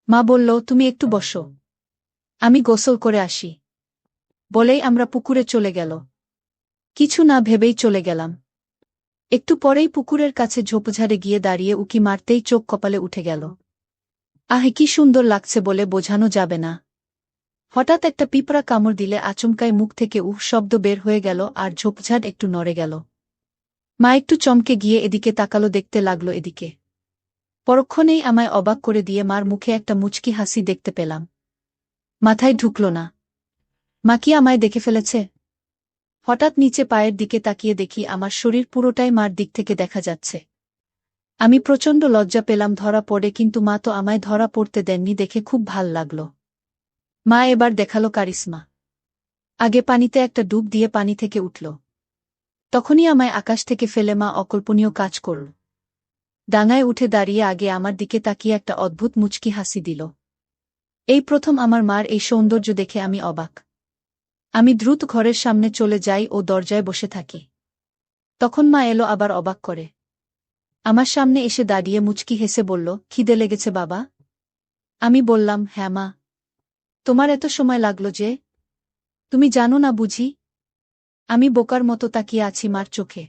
মা বলল, তুমি একটু বসো, আমি গোসল করে আসি। বলেই আমরা পুকুরে চলে গেল। কিছু না ভেবেই চলে গেলাম। একটু পরেই পুকুরের কাছে ঝোপঝাড়ে গিয়ে দাঁড়িয়ে উকি মারতেই চোখ কপালে উঠে গেল। আহে, কি সুন্দর লাগছে বলে বোঝানো যাবে না। হঠাৎ একটা পিঁপড়া কামড় দিলে আচমকায় মুখ থেকে উহ শব্দ বের হয়ে গেল আর ঝোপঝাড় একটু নড়ে গেল। মা একটু চমকে গিয়ে এদিকে তাকালো, দেখতে লাগলো এদিকে। পরক্ষণেই আমায় অবাক করে দিয়ে মার মুখে একটা মুচকি হাসি দেখতে পেলাম। মাথায় ঢুকল না। মা কি আমায় দেখে ফেলেছে? হঠাৎ নিচে পায়ের দিকে তাকিয়ে দেখি আমার শরীর পুরোটাই মার দিক থেকে দেখা যাচ্ছে। আমি প্রচণ্ড লজ্জা পেলাম ধরা পড়ে, কিন্তু মা তো আমায় ধরা পড়তে দেননি দেখে খুব ভাল লাগল। মা এবার দেখালো কারিশমা। আগে পানিতে একটা ডুব দিয়ে পানি থেকে উঠল। তখনই আমায় আকাশ থেকে ফেলে মা অকল্পনীয় কাজ করল। ডাঙায় উঠে দাঁড়িয়ে আগে আমার দিকে তাকিয়ে একটা অদ্ভুত মুচকি হাসি দিল। এই প্রথম আমার মার এই সৌন্দর্য দেখে আমি অবাক। আমি দ্রুত ঘরের সামনে চলে যাই ও দরজায় বসে থাকি। তখন মা এলো আবার অবাক করে। আমার সামনে এসে দাঁড়িয়ে মুচকি হেসে বলল, খিদে লেগেছে বাবা? আমি বললাম, হ্যাঁ মা। তোমার এত সময় লাগলো যে? তুমি জানো না বুঝি? আমি বোকার মতো তাকিয়ে আছি মার চোখে।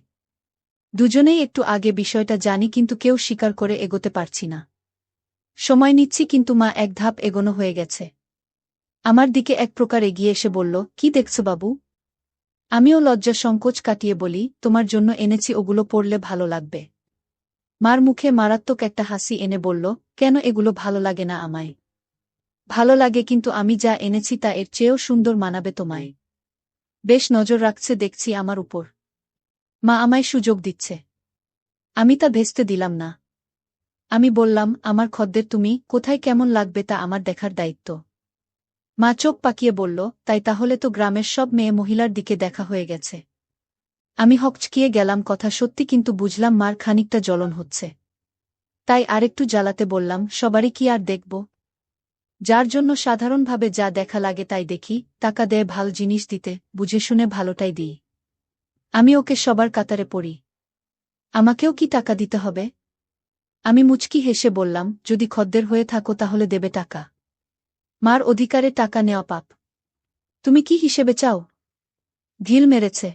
দুজনেই একটু আগে বিষয়টা জানি কিন্তু কেউ স্বীকার করে এগোতে পারছি না। সময় নিচ্ছি কিন্তু মা এক ধাপ এগোনো হয়ে গেছে। আমার দিকে এক প্রকার এগিয়ে এসে বলল, কি দেখছো বাবু? আমিও লজ্জা সংকোচ কাটিয়ে বলি, তোমার জন্য এনেছি, ওগুলো পড়লে ভালো লাগবে। মার মুখে মারাত্মক একটা হাসি এনে বলল, কেন এগুলো ভালো লাগে না আমায়? ভালো লাগে, কিন্তু আমি যা এনেছি তা এর চেয়েও সুন্দর মানাবে তোমায়। বেশ নজর রাখছে দেখছি আমার উপর। মা আমায় সুযোগ দিচ্ছে। আমি তা ভেস্তে দিলাম না। আমি বললাম, আমার খদ্দের তুমি, কোথায় কেমন লাগবে তা আমার দেখার দায়িত্ব। মা চোখ পাকিয়ে বলল, তাই তাহলে তো গ্রামের সব মেয়ে মহিলার দিকে দেখা হয়ে গেছে। আমি হকচকিয়ে গেলাম, কথা সত্যি, কিন্তু বুঝলাম মার খানিকটা জ্বলন হচ্ছে। তাই আরেকটু জ্বালাতে বললাম, সবারই কি আর দেখব? যার জন্য সাধারণভাবে যা দেখা লাগে তাই দেখি, টাকা দেয় ভাল জিনিস দিতে, বুঝে শুনে ভালোটাই দিই। আমি ওকে সবার কাতারে পড়ি। আমাকেও কি টাকা দিতে হবে? আমি মুচকি হেসে বললাম, যদি খদ্দের হয়ে থাকো তাহলে দেবে টাকা। মার অধিকারে টাকা নেওয়া পাপ। তুমি কি হিসেবে চাও? ঢিল মেরেছে।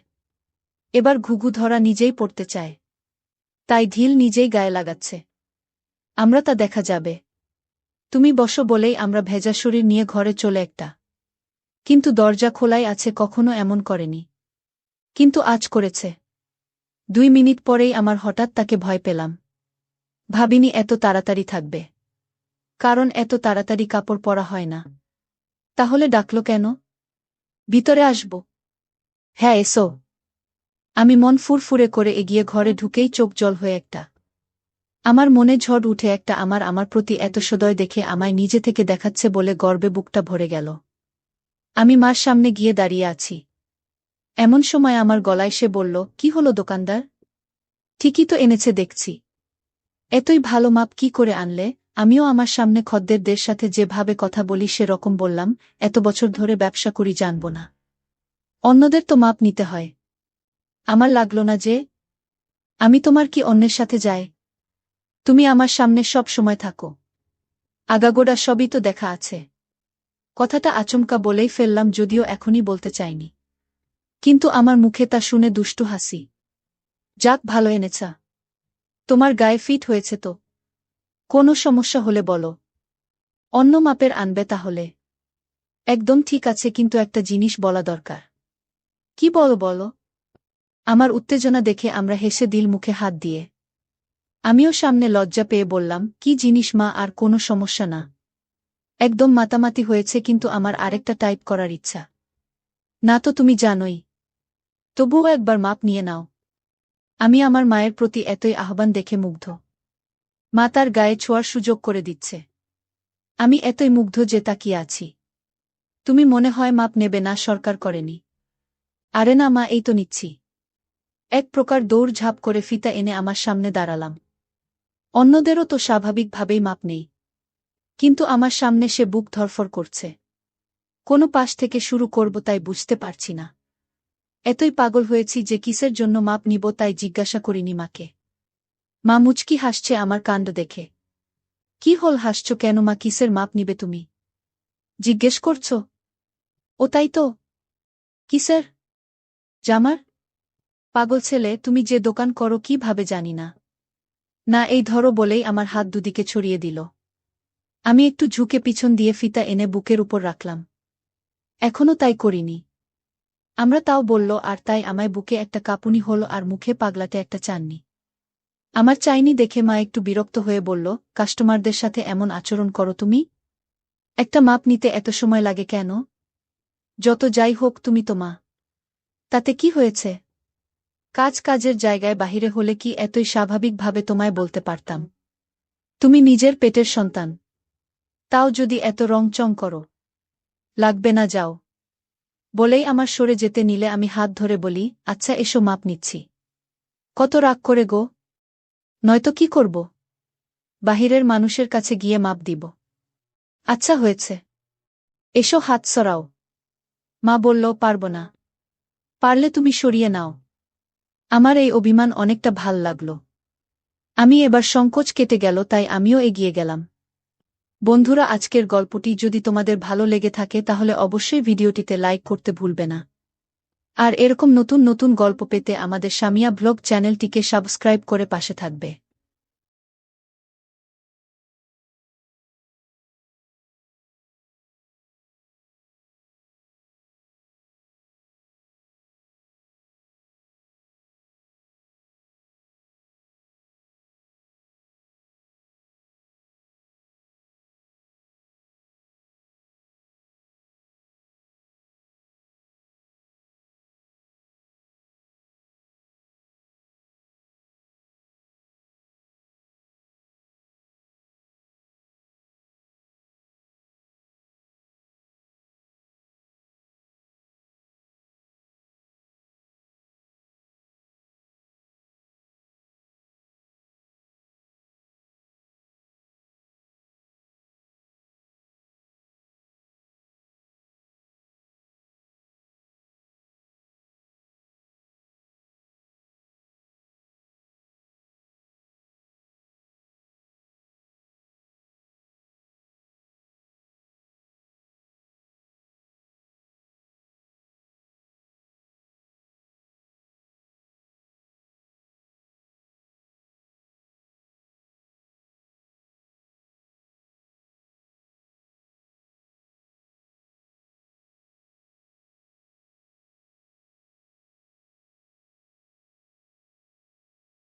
এবার ঘুঘু ধরা নিজেই পড়তে চায়। তাই ঢিল নিজেই গায়ে লাগাচ্ছে। আমরা তা দেখা যাবে। তুমি বসো বলেই আমরা ভেজা শরীর নিয়ে ঘরে চলে একটা। কিন্তু দরজা খোলাই আছে, কখনো এমন করেনি। কিন্তু আজ করেছে। 2 মিনিট পরেই আমার হঠাৎ তাকে ভয় পেলাম। ভাবিনি এত তাড়াতাড়ি থাকবে। কারণ এত তাড়াতাড়ি কাপড় পরা হয় না। তাহলে ডাকলো কেন? ভিতরে আসব? হ্যাঁ এসো। আমি মন ফুরফুরে করে এগিয়ে ঘরে ঢুকেই চোখ জল হয়ে একটা। আমার মনে ঝড় উঠে একটা, আমার প্রতি এত সদয় দেখে আমায় নিজে থেকে দেখাচ্ছে বলে গর্বে বুকটা ভরে গেল। আমি মার সামনে গিয়ে দাঁড়িয়ে আছি। এমন সময় আমার গলায় সে বলল, কি হলো দোকানদার? ঠিকই তো এনেছে দেখছি। এতই ভালো মাপ কি করে আনলে? আমিও আমার সামনে খদ্দেরদের সাথে যেভাবে কথা বলি সে রকম বললাম, এত বছর ধরে ব্যবসা করি, জানব না? অন্যদের তো মাপ নিতে হয়। আমার লাগলো না যে। আমি তোমার কি অন্যের সাথে যাই? তুমি আমার সামনে সব সময় থাকো। আগাগোড়া সবই তো দেখা আছে। কথাটা আচমকা বলেই ফেললাম, যদিও এখনই বলতে চাইনি। কিন্তু আমার মুখে তা শুনে দুষ্টু হাসি। যাক, ভালো এনেছা। তোমার গায়ে ফিট হয়েছে তো? কোনো সমস্যা হলে বলো। অন্য মাপের আনবে তাহলে? একদম ঠিক আছে, কিন্তু একটা জিনিস বলা দরকার। কি বলো বলো? আমার উত্তেজনা দেখে আমরা হেসে দিল মুখে হাত দিয়ে। আমিও সামনে লজ্জা পেয়ে বললাম, কি জিনিস মা? আর কোনো সমস্যা না। একদম মাতামাতি হয়েছে, কিন্তু আমার আরেকটা টাইপ করার ইচ্ছা। না তো তুমি জানোই। তবুও একবার মাপ নিয়ে নাও। আমি আমার মায়ের প্রতি এতই আহ্বান দেখে মুগ্ধ। মা তার গায়ে ছোঁয়ার সুযোগ করে দিচ্ছে। আমি এতই মুগ্ধ যে তাকিয়ে আছি। তুমি মনে হয় মাপ নেবে না? সরকার করেনি? আরে না মা, এই তো নিচ্ছি। এক প্রকার দৌড়ঝাঁপ করে ফিতা এনে আমার সামনে দাঁড়ালাম। অন্যদেরও তো স্বাভাবিকভাবেই মাপ নেই। কিন্তু আমার সামনে সে বুক ধরফর করছে। কোনো পাশ থেকে শুরু করব তাই বুঝতে পারছি না। এতই পাগল হয়েছি যে কিসের জন্য মাপ নিব তাই জিজ্ঞাসা করিনি মাকে। মা মুচকি হাসছে আমার কাণ্ড দেখে। কি হল, হাসছ কেন মা? কিসের মাপ নিবে তুমি? জিজ্ঞেস করছ? ও তাই তো। কিসের? জামার। পাগল ছেলে, তুমি যে দোকান করো কি ভাবে জানি না। না, এই ধরো বলেই আমার হাত দুদিকে ছড়িয়ে দিল। আমি একটু ঝুঁকে পিছন দিয়ে ফিতা এনে বুকের উপর রাখলাম। এখনো তাই করিনি। আমরা তাও বলল, আর তাই আমায় বুকে একটা কাঁপুনি হল আর মুখে পাগলাটে একটা চাননি। আমার চাইনি দেখে মা একটু বিরক্ত হয়ে বলল, কাস্টমারদের সাথে এমন আচরণ করো তুমি? একটা মাপ নিতে এত সময় লাগে কেন? যত যাই হোক তুমি তো মা। তাতে কি হয়েছে? কাজের জায়গায় বাহিরে হলে কি এতই স্বাভাবিকভাবে তোমায় বলতে পারতাম? তুমি নিজের পেটের সন্তান। তাও যদি এত রংচং করো। লাগবে না, যাও। বলেই আমার সরে যেতে নিলে আমি হাত ধরে বলি, আচ্ছা এসো মাপ নিচ্ছি। কত রাগ করে গো? নয়তো কি করব? বাহিরের মানুষের কাছে গিয়ে মাপ দিব? আচ্ছা হয়েছে। এসো হাত সরাও। মা বলল, পারব না। পারলে তুমি সরিয়ে নাও। আমার এই অভিমান অনেকটা ভাল লাগল। আমি এবার সংকোচ কেটে গেল, তাই আমিও এগিয়ে গেলাম। বন্ধুরা, আজকের গল্পটি যদি তোমাদের ভালো লেগে থাকে তাহলে অবশ্যই ভিডিওটিতে লাইক করতে ভুলবে না। আর এরকম নতুন নতুন গল্প পেতে আমাদের সামিয়া ব্লগ চ্যানেলটিকে সাবস্ক্রাইব করে পাশে থাকবে।